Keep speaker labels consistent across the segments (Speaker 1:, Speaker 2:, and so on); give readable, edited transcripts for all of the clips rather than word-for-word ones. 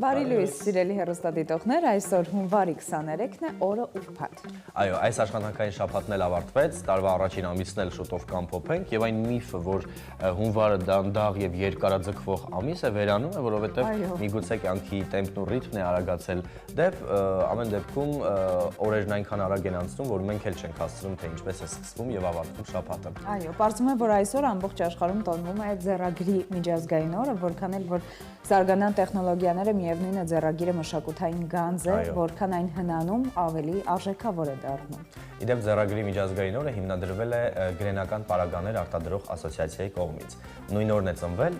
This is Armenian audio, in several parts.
Speaker 1: Բարի լույս, սիրելի հեռուստադիտողներ, այսօր հունվարի 23-ն է, օրը ուրբաթ։
Speaker 2: Այո, այս աշխատանքային շաբաթն էլ ավարտվեց, տարվա առաջին ամիսն էլ շուտով կամփոփենք եւ այն միֆը, որ հունվարը դանդաղ եւ երկարաձգվող ամիս է, վերանում է, որովհետեւ միգուցե կյանքի տեմպն ու ռիթմն է արագացել, դեպ ամեն դեպքում օրերն այնքան արագ են անցնում, որ մենք էլ չենք հասցնում, թե ինչպես է սկսվում եւ ավարտվում շաբաթը։
Speaker 1: Այո, պարզվում է, որ այսօր ամբողջ աշխարհում տոնվում է ձեռագրի միջազգային օրը, որքան էլ որ զարգանան տեխնոլոգիաները, միևնույն է ձեռագիրը մշակութային գանձ է, որքան այն հնանում ավելի արժեքավոր է դառնում։
Speaker 2: Իդեպ ձեռագրի միջազգային օրը հիմնադրվել է գրենական պարագաներ արտադրող ասոցիացիայի կողմից։ Նույն օրն է ծնվել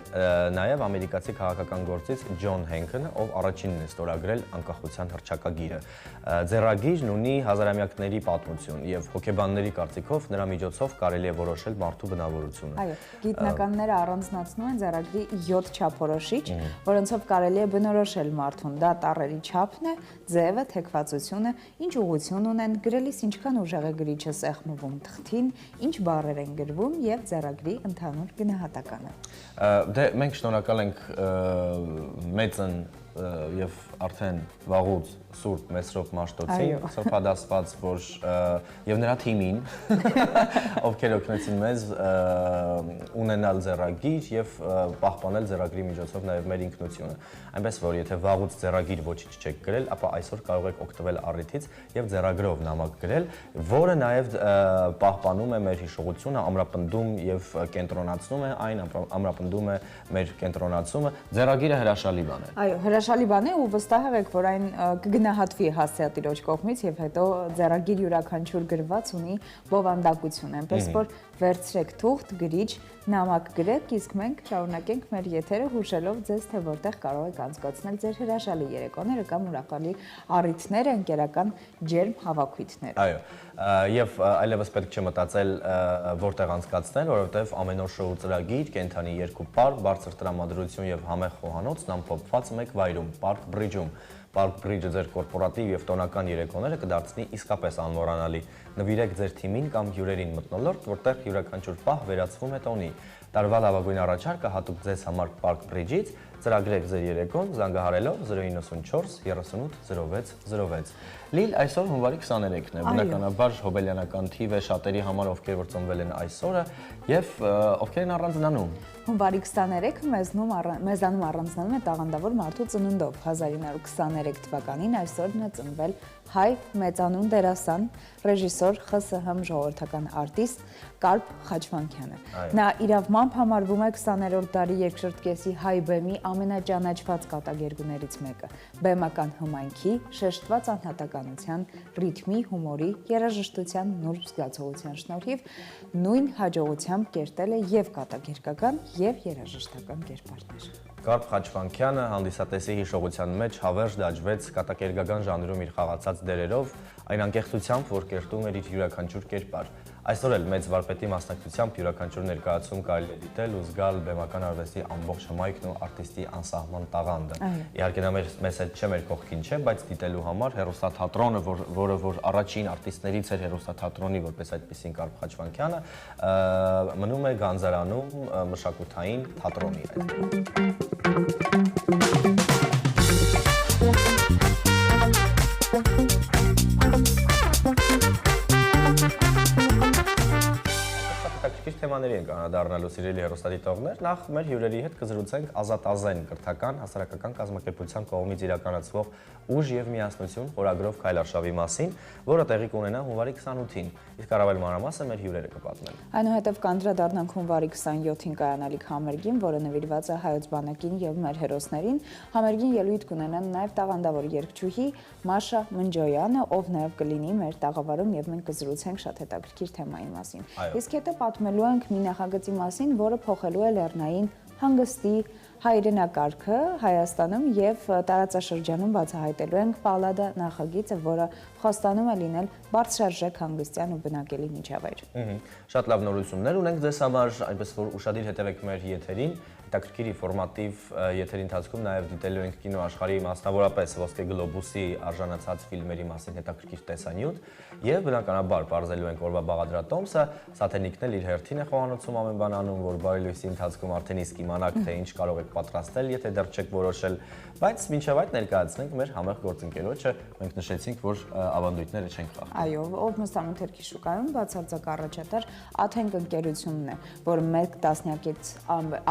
Speaker 2: նաև ամերիկացի քաղաքական գործիչ Ջոն Հենքենը, ով առաջինն է ստորագրել անկախության հռչակագիրը։ Ձեռագիրն ունի հազարամյակների պատմություն եւ հոգեբանների կարծիքով նրա միջոցով կարելի է որոշել մարդու բնավորությունը։
Speaker 1: Այո, գիտնականները առանձնացնում են ձեռագրի 7 չափորոշիչ, որոնցով կարելի է բնորոշել մարդուն։ Դա տառերի չափն է, ձևը, թեքվածությունը, ինչ ուղղություն ունեն, գրելիս ինչքան ուժեղ է գրիչը սեղմվում թղթին, ինչ բառեր են գրվում եւ ձեռագրի ընդհանուր գնահատականը։
Speaker 2: Դե մենք շնորհակալ ենք մեծն եւ արդեն վաղուց Սուրբ Մեսրոպ Մաշտոցին, սրբադասված, որ եւ նրա թիմին, ովքեր օգնեցին մեզ ունենալ ձեռագիր եւ պահպանել ձեռագրի միջոցով նաեւ մեր ինքնությունը։ Այնպես որ եթե վաղուց ձեռագիր ոչինչ չեք գրել, ապա այսօր կարող եք օգտվել առիթից եւ ձեռագրով նամակ գրել, որը նաեւ պահպանում է մեր հիշողությունը, ամրապնդում եւ կենտրոնացնում է այն, ամրապնդում է մեր կենտրոնացումը։ Ձեռագիրը հրաշալի բան է։
Speaker 1: Այո, հրաշալի բան է ու վստահ եք, որ այն կգնահատվի հասցեատիրոջ կողմից եւ հետո ձեռագիր յուրաքանչյուր գրված ունի բովանդակություն, այնպես որ վերցրեք թուղթ, գրիչ, նամակ գրեք, իսկ մենք շարունակենք մեր եթերը հուշելով ձեզ, թե որտեղ կարող եք անցկացնել ձեր հրաշալի երեկոները կամ ուրախալի առիթները, ընկերական ջերմ հավաքույթները։
Speaker 2: Այո, եւ այլևս պետք չէ մտածել որտեղ անցկացնել, որովհետեւ ամեն օր շոու ծրագիր, կենթանի երկու պար, բարձր տրամադրություն եւ համեղ խոհանոցն ամփոփված մեկ վայրում, Park Bridge-ում։ Park Bridge-ը ձեր կորպորատիվ եւ տոնական երեկոները կդարձնի իսկապես անմոռանալի։ Նվիրեք ձեր թիմին կամ հյուրերին մթնոլորտ, որտեղ յուրաքանչյուր պահ վերածվում է տոնի։ Տարվա լավագույն առաջարկը հատուկ ձեզ համար Park Bridge-ից, ծրագրեք ձեր երեկոն զանգահարելով 094 38 06 06։ Լիլ, այսօր հունվարի 23-ն է, բնականաբար հոբելյանական թիվ է շատերի համար, ովքեր որ ծնվել են այսօրը եւ ովքեր են առանձնանում։
Speaker 1: Հունվարի 23-ը մեզանում առանձնանում է տաղանդավոր մարդու ծնունդով։ 1923 թվականին այսօրն է ծնվել հայ մեծանուն դերասան, ռեժիսոր, ԽՍՀՄ ժողովրդական արտիստ Կարպ Խաչվանքյանը։ Նա իրավամբ համարվում է 20-րդ դարի երկրորդ կեսի հայ բեմի ամենաճանաչված կատակերգուներից մեկը։ Բեմական հմայքի, շեշտված անհատականության, ռիթմի, հումորի, երաժշտության նուրբ զգացողության շնորհիվ նույն հաջողությամբ կերտել է եւ կատակերգական եւ երաժշտական կերպարներ։
Speaker 2: Կարպ Խաչվանքյանը հանդիսատեսի հիշողության մեջ հավերժ դաջվեց կատակերգական ժանրում իր խաղացած դերերով, այն անկեղծությամբ, որ կերտում էր իր յուրաքանչյուր կերպար։ Այսօր էլ մեծ վարպետի մասնակցությամբ յուրաքանչյուր ներկայացում կարելի է դիտել ու զգալ բեմական արվեստի ամբողջ հմայքն ու արտիստի անսահման տաղանդը։ Իհարկե նա մեզ հետ չէ, մեր կողքին չէ, բայց դիտելու համար հեռուստաթատրոնը, որը որ առաջին արտիստներից էր հեռուստաթատրոնի, որպես այդպեսին Կարպ Խաչվանքյանը, մնում է Գանձարանում մշակութային թատրոնի թեմաների ենք անդրադառնալու սիրելի հեռուստադիտողներ, նախ մեր հյուրերի հետ կզրուցենք Ազատ-Ազեն կրթական հասարակական կազմակերպության կողմից իրականացվող ուժ եւ միասնություն խորագրով քայլարշավի մասին, որը տեղի կունենա հունվարի 28-ին։ Իսկ առավել մանրամասը մեր հյուրերը կպատմեն։
Speaker 1: Այնուհետև կանդրադառնանք հունվարի 27-ին կայանալիք համերգին, որը նվիրված է հայոց բանակին եւ մեր հերոսներին։ Համերգին ելույթ կունենան նաեւ տաղանդավոր երգչուհի Մաշա Մնջոյանը, ով նաեւ կլինի մեր տաղավարում եւ մենք կզրուցենք շատ հետաքրքիր թեմայի մասին։ Իսկ հետո պատմելու ենք մի նախագծի մասին, որը փոխելու է լեռնային հանգստի, հայրենակարգը Հայաստանում եւ տարածաշրջանում բացահայտելու ենք Պալադա նախագիծը, որը խոստանում է լինել բարձրարժեք հանգստյան ու բնակելի միջավայր։
Speaker 2: Շատ լավ նորություններ ունենք ձեզ համար, այնպես որ ուշադիր հետևեք մեր եթերին, հետաքրքիր ինֆորմատիվ եթերի ընթացքում նաև դիտելու ենք կինոաշխարհի մասնավորապես Ոսկե գլոբուսի արժանացած ֆիլմերի մասին հետաքրքիր տեսանյութ եւ բնականաբար բարձելու ենք օրվա բաղադրատոմսը, Սաթենիկն էլ իր հերթին է խոհանոցում ամեն բան անում, որ բարի լույսի ընթացքում արդեն իսկ իմանաք թե ինչ կարող եք պատրաստել, եթե դեռ չեք որոշել, բայց մինչև այդ ներկայացնենք մեր համեղ գործընկերոջը, մենք նշեցինք, որ ավանդույթները չեն խախտում։
Speaker 1: Այո, ով մստամթերքի շուկայում բացարձակ առաջատար Աթենք ընկերությունն է, որը մեկ տասնյակից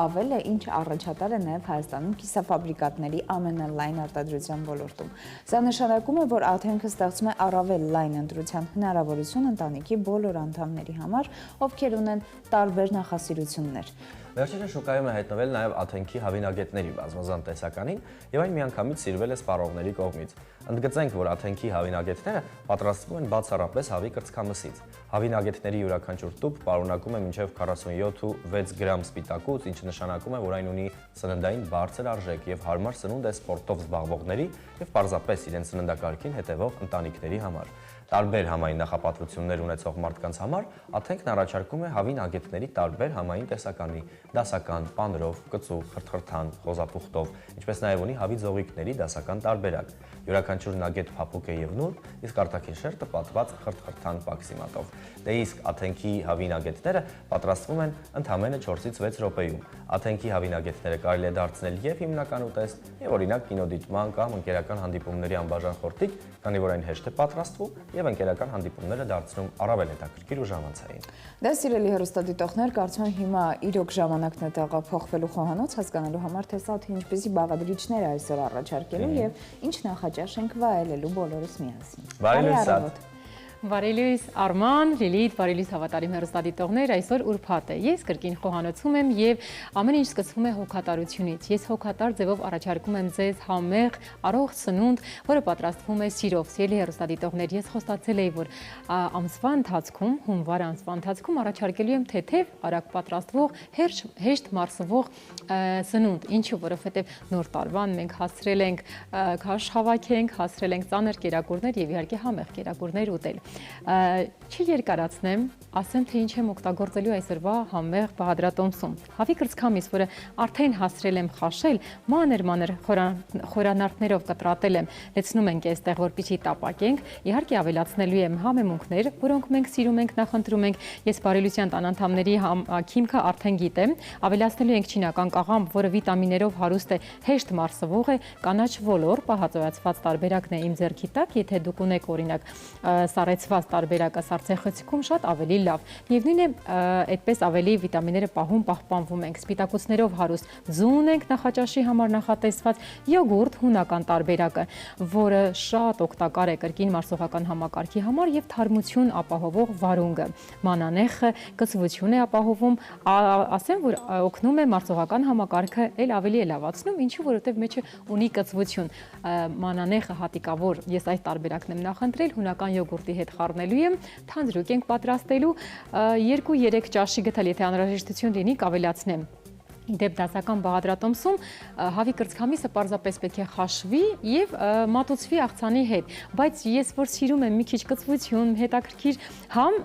Speaker 1: ավել է, ինչ առաջատար է նաև Հայաստանում կիսաֆաբրիկատների ամենալայն արտադրության ոլորտում։ Սա նշանակում է, որ Աթենքը ստեղծում է առավել լայն ընտրության հնարավորություն ընտանիքի բոլոր անդամների համար, ովքեր ունեն տարբեր նախասիրություններ։
Speaker 2: Վերջինս շուկայում է հայտնվել նաև Աթենքի հավինագետների բազմազան տեսականին եւ այն միանգամից սիրվել է սպառողների կողմից։ Ընդգծենք, որ Աթենքի հավինագետները պատրաստվում են բացառապես հավի կրծքամսից։ Հավինագետների յուրաքանչյուր տուփ պարունակում է մինչև 47.6 գրամ սպիտակուց, ինչը նշանակում է, որ այն ունի սննդային բարձր արժեք եւ հարմար սնունդ է սպորտով զբաղվողների եւ պարզապես իրենց սննդակարգին հետևող ընտանիքների համար։ Տարբեր համային նախապատվություններ ունեցող մարդկանց համար Աթենքն առաջարկում է հավին ագետների տարբեր համային տեսականի՝ դասական, պանրով, կծու, խրթխրթան, խոզապուխտով, ինչպես նաև ունի հավի ձողիկների դասական տարբերակ։ Յուրաքանչյուր նագետ փափուկ է եւ նուրբ, իսկ արտաքին շերտը պատված խրթխրթան պաքսիմատով։ Դե իսկ Աթենքի հավինագետները պատրաստվում են ընդամենը 4-ից 6 րոպեում։ Աթենքի հավինագետները կարելի է դարձնել եւ հիմնական ուտեստ, եւ օրինակ կինոդիտման կամ ընկերական հանդիպումների անբաժան խորտիկ, քանի որ այն հեշտ է պատրաստվում եւ ընկերական հանդիպումները դարձնում առավել հետաքրքիր ու ժամանցային։
Speaker 1: Դե սիրելի հեռուստադիտողներ, կարծում եմ հիմա իրոք ժամանակն է տեղափոխվելու խոհանոց, հասկանալու համար թե սա թե ինչպիսի բաղադրիչներ այսօր առաջարկելու եւ ինչ նախաճաշ ենք վայելելու բոլորս միասին։
Speaker 2: Բարի լույս Սաթ։
Speaker 3: Բարի լույս Արման, Լիլիթ, բարի լույս հավատարիմ հեռուստադիտողներ, այսօր ուրբաթ է։ Ես կրկին խոհանոցում եմ եւ ամեն ինչ սկսվում է հոգատարությունից։ Ես հոգատար ձևով առաջարկում եմ ձեզ համեղ, առողջ սնունդ, որը պատրաստվում է սիրով։ Սիրելի հեռուստադիտողներ, ես խոստացել էի, որ ամսվա ընթացքում, հունվար ամսվա ընթացքում առաջարկելու եմ թեթև, արագ պատրաստվող, հեշտ մարսվող սնունդ։ Ինչու, որովհետեւ նոր տարվան մենք հասցրել ենք քաշ հավաքենք, հասցրել ենք ծանր կերակուրներ եւ իհարկե համեղ կերակուրներ ուտել։ Չի երկարացնեմ, ասեմ թե ինչ եմ օգտագործելու այսօրվա համեղ բաղադրատոմսում։ Հավի կրծքամիս, որը արդեն հասցրել եմ խաշել, մանր խորանարդներով կտրատել եմ, լցնում ենք այստեղ, որպեսզի տապակենք։ Իհարկե ավելացնելու եմ համեմունքներ, որոնք մենք սիրում ենք, նախընտրում ենք։ Ես բարելույսյան տան անդամների քիմքը արդեն գիտեմ։ Ավելացնելու ենք չինական կաղամբ, որը վիտամիններով հարուստ է, հեշտ մարսվող է, կանաչ ոլոր, պահածոյացված տարբերակն է իմ ձեռքի տակ, եթե դուք ունեք օրինակ սառեցված տարբերակը սառցեխցիկում շատ ավելի լավ։ Միևնույն է, այդպես ավելի վիտամինները պահում, պահպանվում ենք։ Սպիտակուցներով հարուստ ձուն ենք նախաճաշի համար նախատեսված, յոգուրտ հունական տարբերակը, որը շատ օգտակար է կրկին մարսողական համակարգի համար եւ թարմություն ապահովող վարունգը։ Մանանեխը կծվություն է ապահովում, ասեմ, որ օգնում է մարսողական համակարգը էլ ավելի է լավացնում, ինչու որովհետեւ մեջը ունի կծվություն։ Մանանեխը հատիկավոր, ես այս տարբերակն եմ նախընտրել, հունական յոգուրտի հետ խառնելու եմ, թանձրուկ ենք պատրաստելու, 2-3 ճաշի գտալ, եթե անհրաժեշտություն լինի, կավելացնեմ։ Իդեպ դասական բաղադրատոմսում հավի կրծքամիսը պարզապես պետք է խաշվի եւ մատուցվի աղցանի հետ, բայց ես որ սիրում եմ մի քիչ կծվություն, հետաքրքիր համ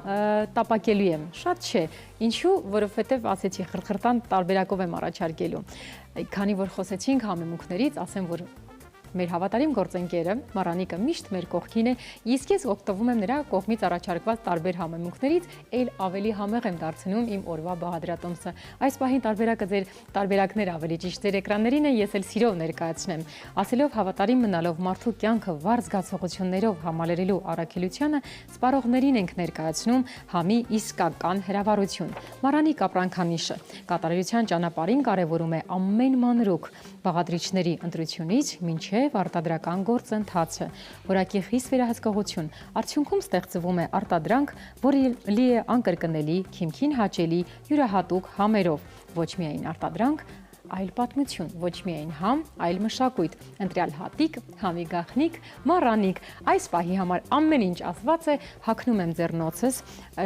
Speaker 3: տապակելու եմ, շատ չէ, ինչու, որովհետեւ ասեցի խրթխրթան տարբերակով եմ առաջարկելու։ Քանի որ խոսեցինք համեմունքներից, ասեմ, որ մեր հավատարիմ գործընկերը Մարանիկը միշտ մեր կողքին է, իսկ ես օգտվում եմ նրա կողմից առաջարկված տարբեր համեմունքներից, ել ավելի համեղ եմ դարձնում իմ օրվա բաղադրատոմսը։ Այս պահին տարբերակը ձեր տարբերակները ավելի ճիշտ ձեր էկրաններին են, ես էլ սիրով ներկայացնեմ։ Ասելով հավատարիմ մնալով մարդու կյանքը վառ զգացողություններով համալրելու առաքելությանը, սպառողներին ենք ներկայացնում համի իսկական հրավառություն։ Մարանիկ ապրանքանիշը կատարելության ճանապարհին կարևորում է ամեն մանրուք բաղադրիչների ընտրությունից մինչև արտադրական գործընթացը, որակի խիստ վերահսկողություն, արդյունքում ստեղծվում է արտադրանք, որը լի է անկրկնելի, քիմքին հաճելի, յուրահատուկ համերով, ոչ միայն արտադրանք, այլ պատմություն, ոչ միայն համ, այլ մշակույթ, ընտրյալ հատիկ, համի գաղտնիք, մառանիկ։ Այս պահի համար ամեն ինչ ասված է, հագնում եմ ձեռնոցս,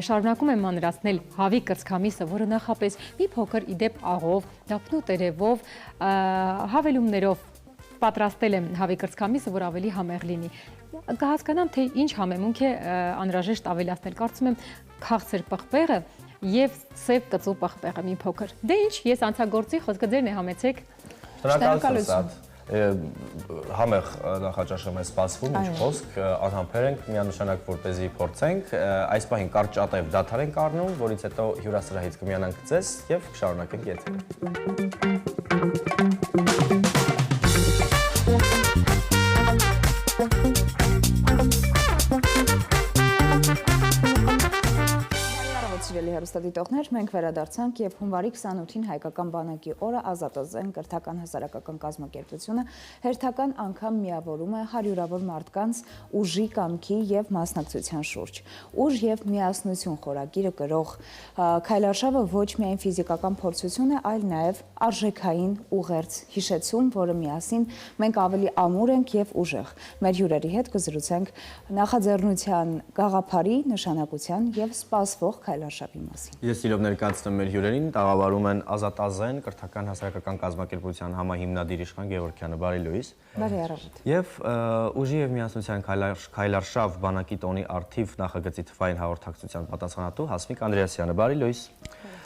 Speaker 3: շարունակում եմ մանրացնել հավի կրծքամիսը, որը նախապես մի փոքր իդեպ աղով, դափնու տերևով, հավելումներով պատրաստել եմ հավի կրծքամիսը, որ ավելի համեղ լինի։ Կհասկանամ, թե ինչ համեմունք է անհրաժեշտ ավելացնել, կարծում եմ քաղցր պղպեղը եւ սև կծու պղպեղը մի փոքր։ Դե ինչ, ես անցագործի, խոսքը ձերն է, համեցեք։
Speaker 2: Շնորհակալություն։ Համեղ նախաճաշում է սպասվում, ինչ խոսք, անհամբեր ենք, միանշանակ որպեսզի փորձենք, այս պահին կարճ ատև դադար ենք առնում, որից հետո հյուրասրահից կմիանանք ձեզ եւ կշարունակենք եթերը։
Speaker 1: Սիրելի հեռուստադիտողներ, մենք վերադարձանք եւ հունվարի 28-ին հայկական բանակի օրը Ազատազեն կրթական հասարակական կազմակերպությունը հերթական անգամ միավորում է հարյուրավոր մարդկանց ուժի, կամքի եւ մասնակցության շուրջ։ Ուժ եւ միասնություն խորագիրը կրող քայլարշավը ոչ միայն ֆիզիկական փորձություն է, այլ նաեւ արժեքային ուղերձ հիշեցում, որը միասին մենք ավելի ամուր ենք եւ ուժեղ։ Մեր հյուրերի հետ կզրուցենք նախաձեռնության գաղափարի, նշանակության եւ սպասվող քայլարշավի մասին։
Speaker 2: Ես իրոք ներկայացնում մեր հյուրերին, տաղավարում են Ազատազեն կրթական հասարակական կազմակերպության համահիմնադիր Իշխան Գևորգյանը, բարի լույս։
Speaker 1: Բարի առավոտ։
Speaker 2: Եվ ուժի եւ միասնության քայլարշավ բանակի տոնի արդիվ նախագծի թվային հաղորդակցության պատասխանատու Հասմիկ Անդրեասյանը, բարի լույս։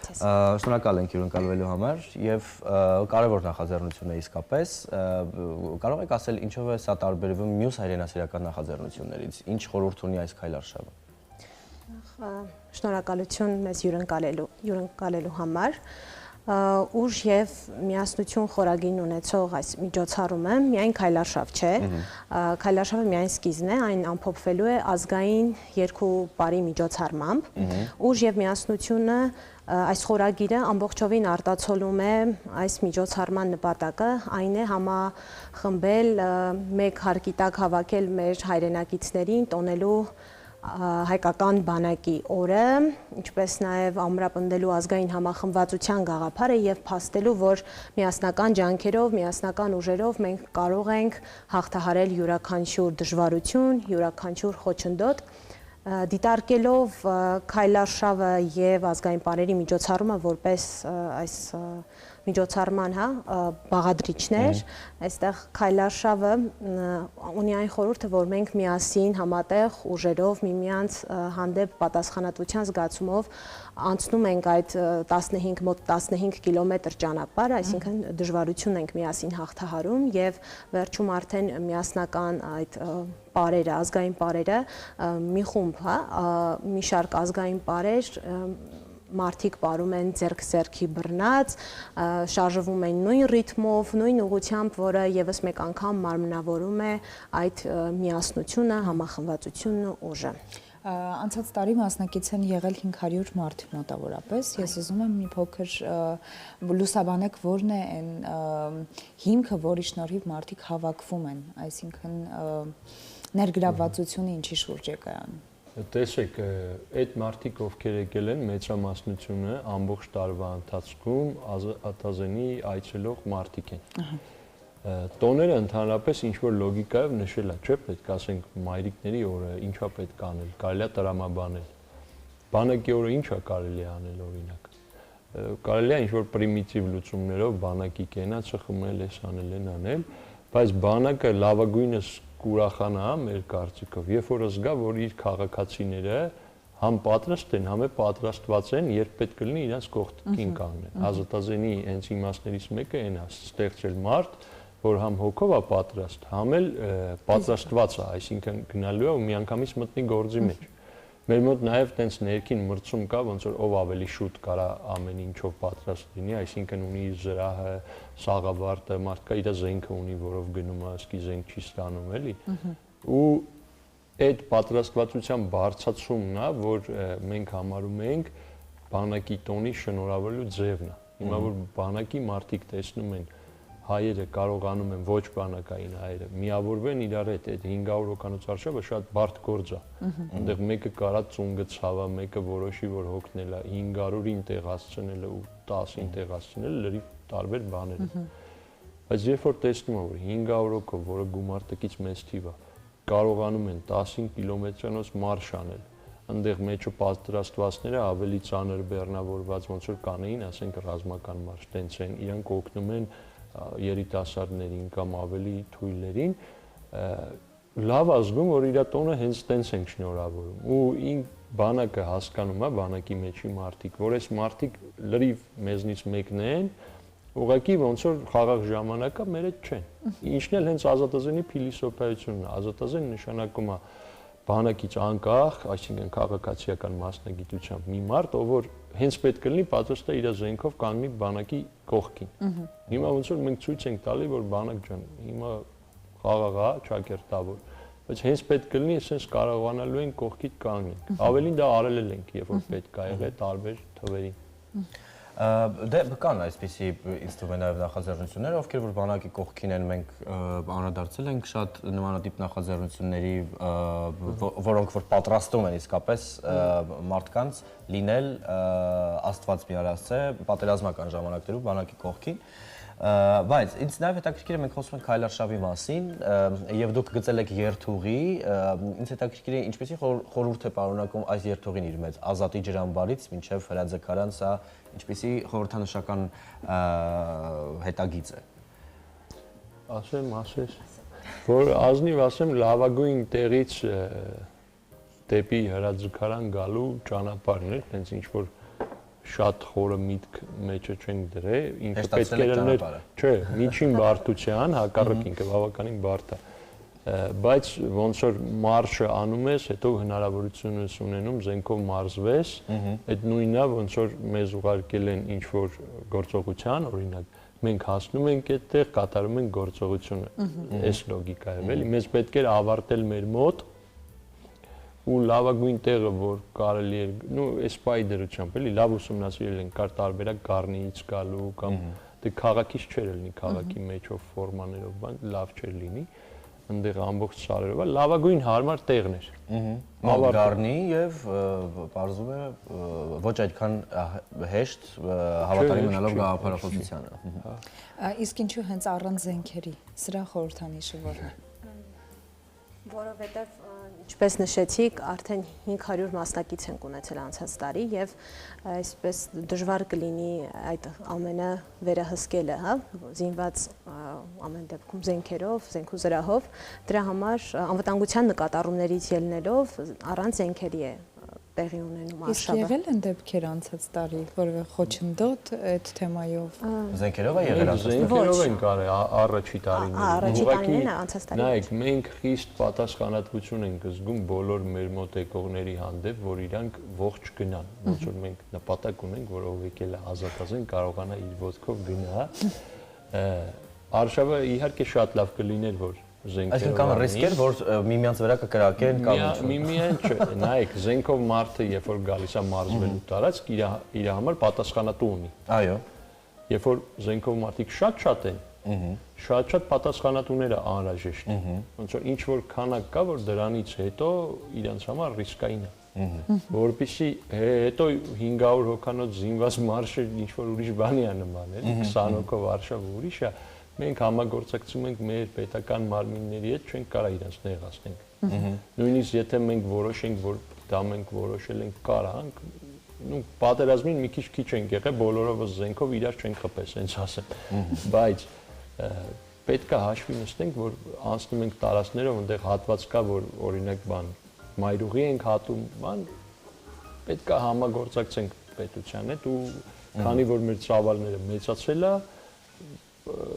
Speaker 2: Շնորհակալ ենք հյուրընկալվելու համար եւ կարևոր նախաձեռնություն է իսկապես։ Կարող եք ասել ինչով է սա տարբերվում մյուս հայրենասիրական նախաձեռնություններից, ինչ խորհուրդ ունի այս քայլարշավը։
Speaker 4: Շնորհակալություն մեզ հյուրընկալելու համար։ Ուժ եւ միասնություն խորագին ունեցող այս միջոցառումը միայն քայլարշավ չէ, քայլարշավը միայն սկիզբն է, այն ամփոփվելու է ազգային երկու բարի միջոցառմամբ։ Ուժ եւ միասնությունը այս խորագիրը ամբողջովին արտացոլում է այս միջոցառման նպատակը, այն է համախմբել, մեկ հարկի տակ հավաքել մեր հայրենակիցներին, տոնելու հայկական բանակի օրը, ինչպես նաև ամրապնդելու ազգային համախմբվածության գաղափարը եւ փաստելու, որ միասնական ջանքերով, միասնական ուժերով մենք կարող ենք հաղթահարել յուրաքանչյուր դժվարություն, յուրաքանչյուր խոչընդոտ, դիտարկելով քայլարշավը եւ ազգային պարերի միջոցառումը որպես այս միջոցառման բաղադրիչներ, այստեղ քայլարշավը ունի այն խորհուրդը, որ մենք միասին համատեղ ուժերով միմյանց հանդեպ պատասխանատվության զգացումով անցնում ենք այդ 15 կիլոմետր ճանապարհ, այսինքն դժվարություն ենք միասին հաղթահարում եւ վերջում արդեն միասնական այդ պարերը, ազգային պարերը, մի խումբ, մի շարք ազգային պարեր մարդիկ պարում են ձեռք-ձեռքի բռնած, շարժվում են նույն ռիթմով, նույն ուղղությամբ, որը եւս մեկ անգամ մարմնավորում է այդ միասնությունը, համախմբվածությունն ու ուժը։
Speaker 1: Անցած տարի մասնակից են եղել 500 մարդ մոտավորապես։ Ես ուզում եմ մի փոքր լուսաբանեք, որն է այն հիմքը, որի շնորհիվ մարդիկ հավաքվում են, այսինքն ներգրավվածությունը ինչի շուրջ է կայանում։
Speaker 5: Տեսեք, այդ մարդիկ, ովքեր եկել են, մեծամասնությունը ամբողջ տարվա ընթացքում Ազատազենի այցելող մարդիկ են։ Տոները ընդհանրապես ինչ-որ լոգիկայով նշել է, չէ՞, պետք ասենք մայրիկների օրը ինչա պետք անել, կարելի է տրամաբանել։ Բանակի օրը ինչա կարելի է անել օրինակ։ Կարելի է ինչ-որ պրիմիտիվ լուծումներով բանակի կենաց խմել, էս անել, են անել, բայց բանակը լավագույնս կուրախանա մեր կարծիքով, երբ որ զգա, որ իր քաղաքացիները համ պատրաստ են, համ պատրաստված են, երբ պետք կլինի իրենց կողքին կանգնեն։ Ազատազենի հենց իմաստներից մեկը այն է, ստեղծել մարդ, որ համ հոգով է պատրաստ, համ էլ պատրաստված է, այսինքն գնալու է ու միանգամից մտնի գործի մեջ։ Մեր մոտ նաև տենց ներքին մրցում կա, ոնց որ ով ավելի շուտ կարա ամեն ինչով պատրաստ լինի, այսինքն ունի զրահը, սաղավարտը, մարդկա իր զենքը ունի, որով գնում է, ասկի զենք չի ստանում, էլի։ Ու այդ պատրաստվածության բարձրացումն է, որ մենք համարում ենք բանակի տոնի շնորհավորելու ձևն է։ Հիմա որ բանակի մարդիկ տեսնում են հայերը կարողանում են ոչ բանակային հայերը միավորվեն իրար հետ, այդ 500 հոգանոց արշավը շատ բարդ գործ է։ Այնտեղ մեկը կարա ծունգը ցավա, մեկը որոշի որ հոգնել է 500-ին տեղ հասցնելը ու 10-ին տեղ հասցնելը լրիվ տարբեր բաներ են։ Բայց երբ որ տեսնում եմ, որ 500 հոգով, որը գումարտակից մեծ թիվ է, կարողանում են 15 կիլոմետրանոց մարշ անել, այնտեղ մեջը պատրաստվածները ավելի ծանր բեռնավորված ոնց որ կանեին, ասենք ռազմական մարշ, տենց են, իրանք օգնում են երիտասարդներին կամ ավելի թույլներին, լավ ազգում, որ իր տոնը հենց տենց ենք շնորհավորում։ Ու բանակը հասկանում է, բանակի մեջի մարդիկ, որ այս մարդիկ լրիվ մեզնից մեկն են, ուղղակի ոնց որ խաղաղ ժամանակը մեր հետ չեն։ Ինչն էլ հենց Ազատազենի փիլիսոփայությունն է։ Ազատազեն նշանակում է բանակից անկախ, այսինքն քաղաքացիական մասնագիտությամբ մի մարդ, ով որ հենց պետք է լինի պատրաստ է իր զենքով կանգնի բանակի կողքին։ Հիմա ոնց որ մենք ցույց ենք տալի, որ բանակ ջան, հիմա խաղաղ է, ճակերտավոր, բայց հենց պետք է լինի, այսպես կարողանալու են կողքիդ կանգնենք։ Ավելին դա արել ենք, երբ որ պետք է եղել տարբեր թվերին։
Speaker 2: Դե կան այսպիսի ինձ թվում է նաև նախաձեռնություններ, ովքեր որ բանակի կողքին են, մենք անդրադարձել ենք շատ նմանատիպ նախաձեռնությունների, որոնք որ պատրաստում են իսկապես մարդկանց լինել Աստված մի արասցե պատերազմական ժամանակներում բանակի կողքին։ Բայց ինձ նաև հետաքրքիր է, մենք խոսում ենք քայլարշավի մասին եւ դուք գծել եք երթուղի, ինձ հետաքրքիր է ինչպեսի խորհուրդ է պարունակում այս երթուղին իր մեծ Ազատի ջրամբարից մինչեւ Հրաձգարան, սա ինչպեսի խորհրդանշական հետագիծ է։
Speaker 5: Ասես, որ ազնիվ ասեմ, լավագույն տեղից դեպի Հրաձգարան գալու ճանապարհն է, հենց ինչ որ շատ խորը միտք մեջը չենք դրել, ինքը պետք է լիներ, չէ, միջին բարդության, հակառակ ինքը բավականին բարդ է, բայց ոնց որ մարշը անում ես, հետո հնարավորություն ես ունենում զենքով մարզվես, այդ նույնն է, ոնց որ մեզ ուղարկել են ինչ որ գործողության, օրինակ, մենք հասնում ենք այդտեղ, կատարում ենք գործողությունը, այս լոգիկայով էլի, մեզ պետք էր ավարտել մեր մոտ ու լավագույն տեղը, որ կարելի է, այս պայդերությամբ էլի, լավ ուսումնասիրել են, կար տարբերակ Գառնիից գալու կամ դե քաղաքից չէր լինի, քաղաքի մեջով ֆորմաներով, բան լավ չէր լինի, այնտեղ ամբողջ սարերով, լավագույն հարմար տեղն էր։
Speaker 2: Գառնի եւ բարձում է ոչ այդքան հեշտ հավատարիմ մնալով գաղափարախոսությանը։
Speaker 1: Իսկ ինչու հենց առանց զենքերի, սրա խորհրդանիշը որն է։
Speaker 4: Որովհետև ինչպես նշեցիք, արդեն 500 մասնակից ենք ունեցել անցած տարի եւ այսպես դժվար կլինի այդ ամենը վերահսկելը, հա, զինված ամեն դեպքում զենքերով, զենքու զրահով, դրա համար անվտանգության նկատառումներից ելնելով առանց զենքերի է տեղի ունենում արշավը։
Speaker 1: Իսկ եղել են դեպքեր անցած տարի, որևէ խոչընդոտ այդ թեմայով։
Speaker 2: Զենքերով է եղել անցած տարի։
Speaker 5: Զենքերով են կարել առաջի տարիներին։
Speaker 4: Առաջի տարիներին անցած տարի։
Speaker 5: Նայեք, մենք խիստ պատասխանատվություն ենք զգում բոլոր մեր մոտ եկողների հանդեպ, որ իրանք ողջ գնան, ոնց որ մենք նպատակ ունենք, որ ով եկել է Ազատազեն կարողանա իր ոտքով գնա։ Արշավը իհարկե շատ լավ կլիներ, որ
Speaker 2: Այսինքն կան ռիսկեր, որ միմյանց վրա կկրակեն կամ ինչ։
Speaker 5: Միմիան չէ, նայեք, զենքով մարդը երբ որ գալիս է մարզվելու տարածք, իր համար պատասխանատու ունի։
Speaker 2: Այո։
Speaker 5: Երբ որ զենքով մարդիկ շատ են, շատ պատասխանատուները անհրաժեշտ են։ Ոնց որ ինչ որ քանակ կա, որ դրանից հետո իրանց համար ռիսկային է։ Որպեսզի հետո 500 հոգանոց զինված մարշը ինչ որ ուրիշ բանի է նման, էլի 20 հոգով արշավ ուրիշ է։ Մենք համագործակցում ենք մեր պետական մարմինների հետ, չենք կարող իրենց նեղացնենք։ Նույնիսկ եթե մենք որոշենք, որ դա մենք որոշել ենք կարանք, պատերազմին մի քիչ ենք եղել, բոլորովս զենքով իրար չենք խփել, ասենց ասեմ։ Բայց պետք է հաշվի նստենք, որ անցնում ենք տարածքներով, այնտեղ հատված կա, որ օրինակ բան մայրուղի ենք հատում, բան պետք է համագործակցենք պետության հետ ու քանի որ մեր ծավալները մեծացել է,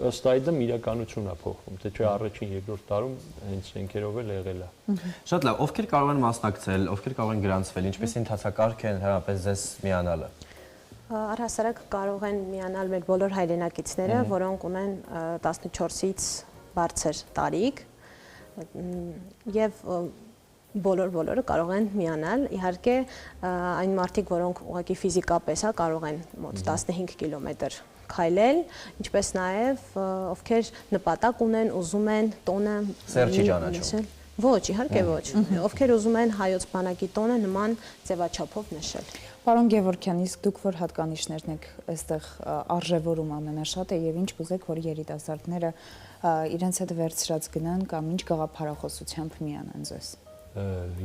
Speaker 5: ըստ այդմ իրականությունն է փոխվում, թե չէ առաջին երկրորդ տարում հենց զենքերով էլ եղել է։
Speaker 2: Շատ լավ, ովքեր կարող են մասնակցել, ովքեր կարող են գրանցվել, ինչպես ընթացակարգ են հրապարակել ձեզ միանալը։
Speaker 4: Առհասարակ կարող են միանալ մեր բոլոր հայրենակիցները, որոնք ունեն 14-ից բարձր տարիք եւ բոլորը կարող են միանալ, իհարկե այն մարդիկ, որոնք ուղղակի ֆիզիկապես կարող են մոտ 15 կիլոմետր քայլել, ինչպես նաև ովքեր նպատակ ունեն, ուզում են տոնը
Speaker 2: Սերժի ճանաչում։
Speaker 4: Ոչ, իհարկե ոչ։ Ովքեր ուզում են հայոց բանակի տոնը նման ձևաչափով նշել։
Speaker 1: Պարոն Գևորգյան, իսկ դուք որ հատկանիշներն եք այստեղ արժևորում ամենաշատը եւ ինչ կուզեք, որ երիտասարդները իրենց հետ վերցրած գնան կամ ինչ գաղափարախոսությամբ միանան ձեզ։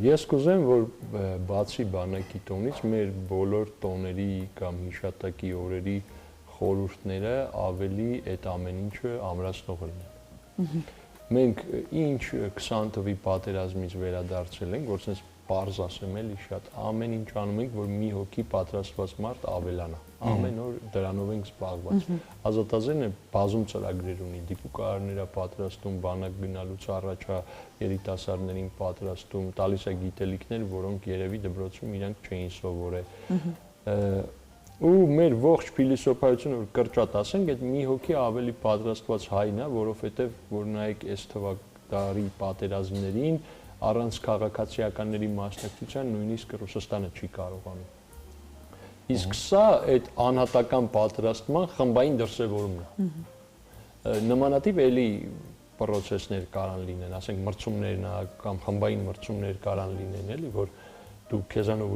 Speaker 5: Ես կուզեմ, որ բացի բանակի տոնից մեր բոլոր տոների կամ հիշատակի օրերի խորհուրդները ավելի այդ ամեն ինչը ամրացնող լինեն։ Մենք ինչ 20 թվականի պատերազմից վերադարձել ենք, որ sense պարզ ասեմ էլի շատ ամեն ինչ անում ենք, որ մի հոգի պատրաստված մարդ ավելանա։ Ամեն օր դրանով ենք զբաղված։ Ազատազենը բազում ծրագրեր ունի, դիպուկարներ է պատրաստում, բանակ գնալուց առաջ է երիտասարդներին պատրաստում, տալիս է գիտելիքներ, որոնք երևի դպրոցում իրանք չէին սովորել։ Ու մեր ողջ փիլիսոփայությունը որ կրճատ ասենք, այդ մի հոգի ավելի պատրաստված հայն է, որովհետև որ նայեք այս թվականի պատերազմներին առանց քաղաքացիականների մասնակցության նույնիսկ Ռուսաստանը չի կարողանում։ Իսկ սա այդ անհատական պատրաստման խմբային դրսևորումն է։ Նմանատիպ էլի պրոցեսներ կարան լինեն, ասենք մրցումներն կամ խմբային մրցումներ կարան լինեն, էլի որ դու քեզանով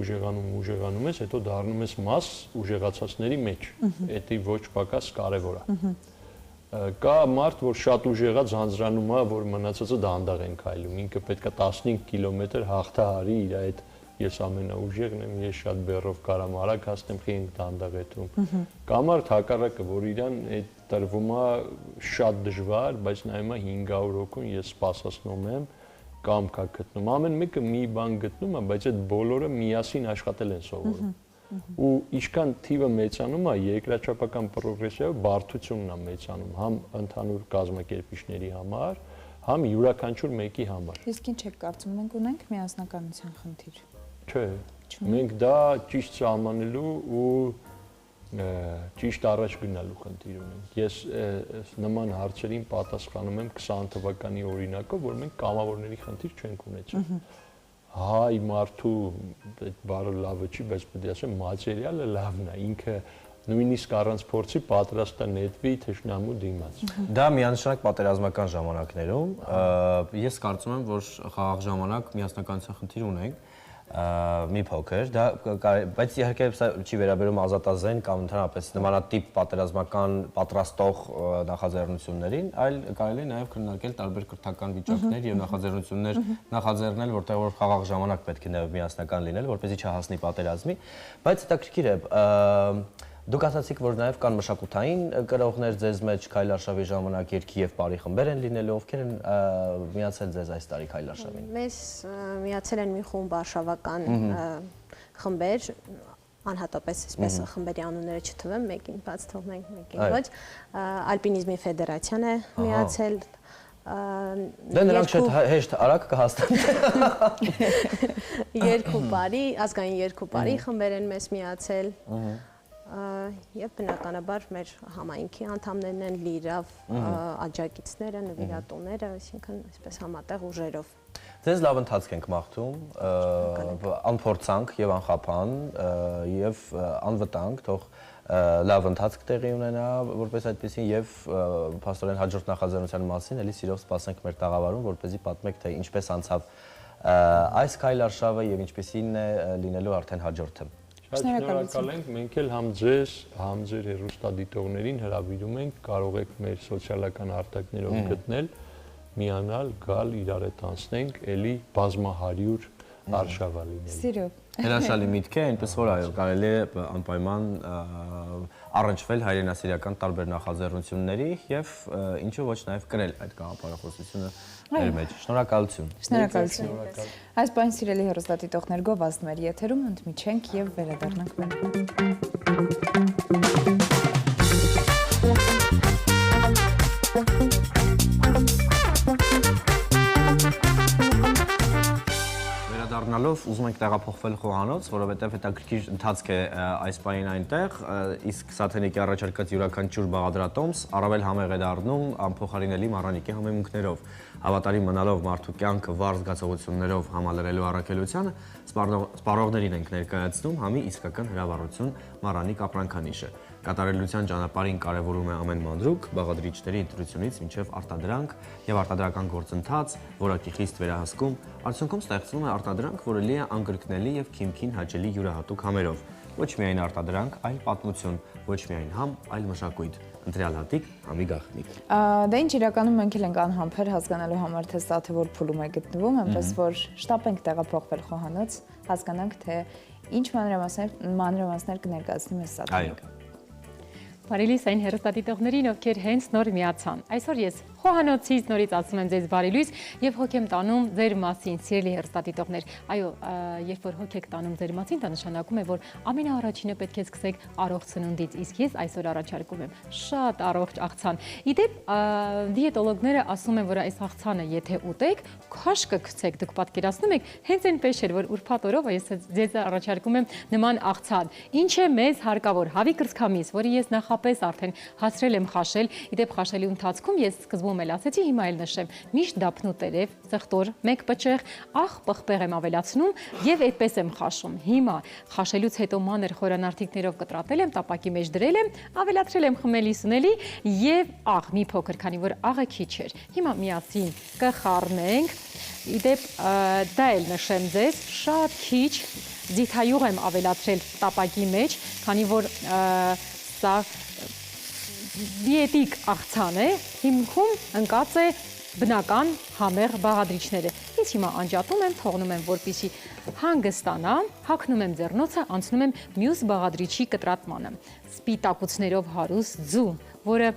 Speaker 5: ուժեղանում ես, հետո դառնում ես մաս ուժեղացածների մեջ։ Դա ոչ պակաս կարևոր է։ Կա մարդ, որ շատ ուժեղա ձանձրանում է, որ մնացածը դանդաղ են քայլում։ Ինքը պետքա 15 կիլոմետր հաղթահարի իր այդ ես ամենաուժեղն եմ, ես շատ բեռով կարամ արագ հասնեմ, խինք դանդաղ էտում։ Կա մարդ հակառակը, որ իրան այդ տրվում է շատ դժվար, բայց նայում է 500 հոգուն ես սպասացնում եմ կամ կա գտնում։ Ամեն մեկը մի բան գտնում է, բայց այդ բոլորը միասին աշխատել են սովորում։ Ու ինչքան թիվը մեծանում է, երկրաչափական պրոգրեսիայով բարդությունն է մեծանում, համ ընդհանուր կազմակերպիչների համար, համ յուրաքանչյուր մեկի համար։
Speaker 1: Իսկ ինչ եք կարծում, մենք ունենք միասնականության խնդիր։
Speaker 5: Չէ։ Մենք դա ճիշտ սահմանելու ու ճիշտ առաջ գնալու խնդիր ունենք։ Ես նման հարցերին պատասխանում եմ 20 թվականի օրինակով, որ մենք կամավորների խնդիր չենք ունեցել։ Հայ մարդու այդ բառը լավը չի, բայց պետք է ասեմ մատերիալը լավն է, ինքը նույնիսկ առանց փորձի պատրաստ է նետվի թշնամու դիմաց։
Speaker 2: Դա միանշանակ պատերազմական ժամանակներում ես կարծում եմ, որ խաղաղ ժամանակ միասնականության խնդիր ունենք մի փոքր, դա բայց իհարկե սա չի վերաբերում ազատազեն կամ ընդհանրապես նմանատիպ պատերազմական պատրաստող նախաձեռնություններին, այլ կարելի է նաև քննարկել տարբեր կրթական վիճակներ եւ նախաձեռնություններ նախաձեռնել, որտեղ որ խաղաղ ժամանակ պետք է նաև միասնական լինել, որպեսզի չհասնի պատերազմի, բայց հետաքրքիր է Դուք ասացիք, որ նաև կան մշակութային գրողներ ձեզ մեջ Քայլարշավի ժամանակ երգի եւ բարի խմբեր են լինելու, ովքեր են միացել ձեզ այս տարի Քայլարշավին։
Speaker 4: Մեզ միացել են մի խումբ արշավական խմբեր, անհատապես այսպես խմբերի անունները չթվեմ, մեկին բաց թողնենք, մեկին ոչ, Ալպինիզմի ֆեդերացիան է միացել։
Speaker 2: Դե նրանք շատ հեշտ արագ կհաստատեն։
Speaker 4: Երկու բարի, ազգային երկու բարի խմբեր են մեզ միացել։ Եվ բնականաբար մեր համայնքի անդամներն են լիրավ աջակիցները, նվիրատուները, այսինքն այսպես համատեղ ուժերով։
Speaker 2: Ձեզ լավ ընթացք ենք մաղթում, անփորձանք եւ անխափան եւ անվտանգ, թող լավ ընթացք տեղի ունենա, որպես այդպեսին եւ փաստորեն հաջորդ նախաձեռնության մասին էլի սիրով սպասենք մեր տաղավարում, որպեսզի պատմեք թե ինչպես անցավ այս Քայլարշավը եւ ինչպեսին է լինելու արդեն հաջորդը։
Speaker 5: Շնորհակալ ենք, մենք էլ համ ձեզ, համ ձեր հեռուստադիտողներին հրավիրում ենք, կարող եք մեր սոցիալական արտակներով գտնել, միանալ, գալ, իրար հետ անցնենք, էլի բազմահարյուր արշավա լինելու։
Speaker 1: Սիրով։
Speaker 2: Հրաշալի միտք է, այնպես որ այո, կարելի է անպայման առնչվել հայրենասիրական տարբեր նախաձեռնությունների եւ ինչու ոչ նաեւ կրել այդ գաղափարախոսությունը մեր մեջ։ Շնորհակալություն։
Speaker 1: Շնորհակալություն։ Այս բան սիրելի հեռուստադիտողներ գովազդներ եթերում ընդմիջենք եւ վերադառնանք
Speaker 2: Վերադառնալով ուզում ենք տեղափոխվել խոհանոց, որովհետև հետաքրքիր ընթացք է այս պահին այնտեղ, իսկ Սաթենիկի առաջարկած յուրաքանչյուր բաղադրատոմս առավել համեղ է դառնում անփոխարինելի Մառանիկի համեմունքներով։ Հավատարիմ մնալով մարդու կյանքը վառ զգացողություններով համալրելու առաքելությանը, սպառողներին ենք ներկայացնում համի իսկական հրավառություն Մառանի կապրանքանիշը։ Կատարելության ճանապարհին կարևորում է ամեն մանրուք, բաղադրիչների ընտրությունից մինչև արտադրանք եւ արտադրական գործընթաց, որակի խիստ վերահսկում, արդյունքում ստեղծվում է արտադրանք, որը լի է անկրկնելի եւ քիմքին հաճելի յուրահատուկ համերով։ Ոչ միայն արտադրանք, այլ պատմություն, ոչ միայն համ, այլ մշակույթ։ Ընտրյալ հատիկ, համի գաղտնիք։
Speaker 1: Դա ինչ իրականում մենք էլ ենք անհամբեր հասկանալու համար, թե սա թե որ փուլում է գտնվում, այնպես որ շտապ ենք տեղափոխվել խոհանոց, հասկանանք, թե ինչ մանրամասներ կներկայացնի մեզ սատանիկը։
Speaker 3: Բարի լույս այն հեռուստադիտողներին, ովքեր հենց նոր միացան։ Այսօր ես խոհանոցից նորից ասում եմ ձեզ բարի լույս եւ հոգ եմ տանում ձեր մասին, սիրելի հեռուստադիտողներ։ Այո, երբ որ հոգ եք տանում ձեր մասին, դա նշանակում է, որ ամենաառաջինը պետք է սկսեք առողջ սնունդից, իսկ ես այսօր առաջարկում եմ շատ առողջ աղցան։ Իդեպ դիետոլոգները ասում են, որ այս աղցանը եթե ուտեք, քաշ կգցեք, դուք պատկերացնում եք, հենց այնպես էր, որ ուրբաթ օրով ես ձեզ առաջարկում եմ նման աղցան։ Ինչ է մեզ հարկավոր, հավի կրծքամիս, որը ես նախապես արդեն հասրել եմ խաշել, իդեպ խաշելու ընթացքում ես սկզբում էլ ասեցի, հիմա էլ նշեմ, միշտ դափնու տերև, ծխտոր, մեկ պճեղ, աղ պղպեղ եմ ավելացնում եւ այդպես եմ խաշում։ Հիմա խաշելուց հետո մանր խորանարդիկներով կտրատել եմ, տապակի մեջ դրել եմ, ավելացրել եմ խմելի սունելի եւ աղ մի փոքր, քանի որ աղը քիչ էր։ Հիմա միասին կխառնենք։ Իդեպ դա էլ նշեմ ձեզ, շատ քիչ ձիթայուղ եմ ավելացրել տապակի մեջ, քանի որ սա դիետիկ աղցան է, հիմքում ընկած է բնական համեղ բաղադրիչները։ Ես հիմա անջատում եմ, թողնում եմ, որպեսզի հանգստանա, հագնում եմ ձեռնոցը, անցնում եմ մյուս բաղադրիչի կտրատմանը։ Սպիտակուցներով հարուստ ձու, որը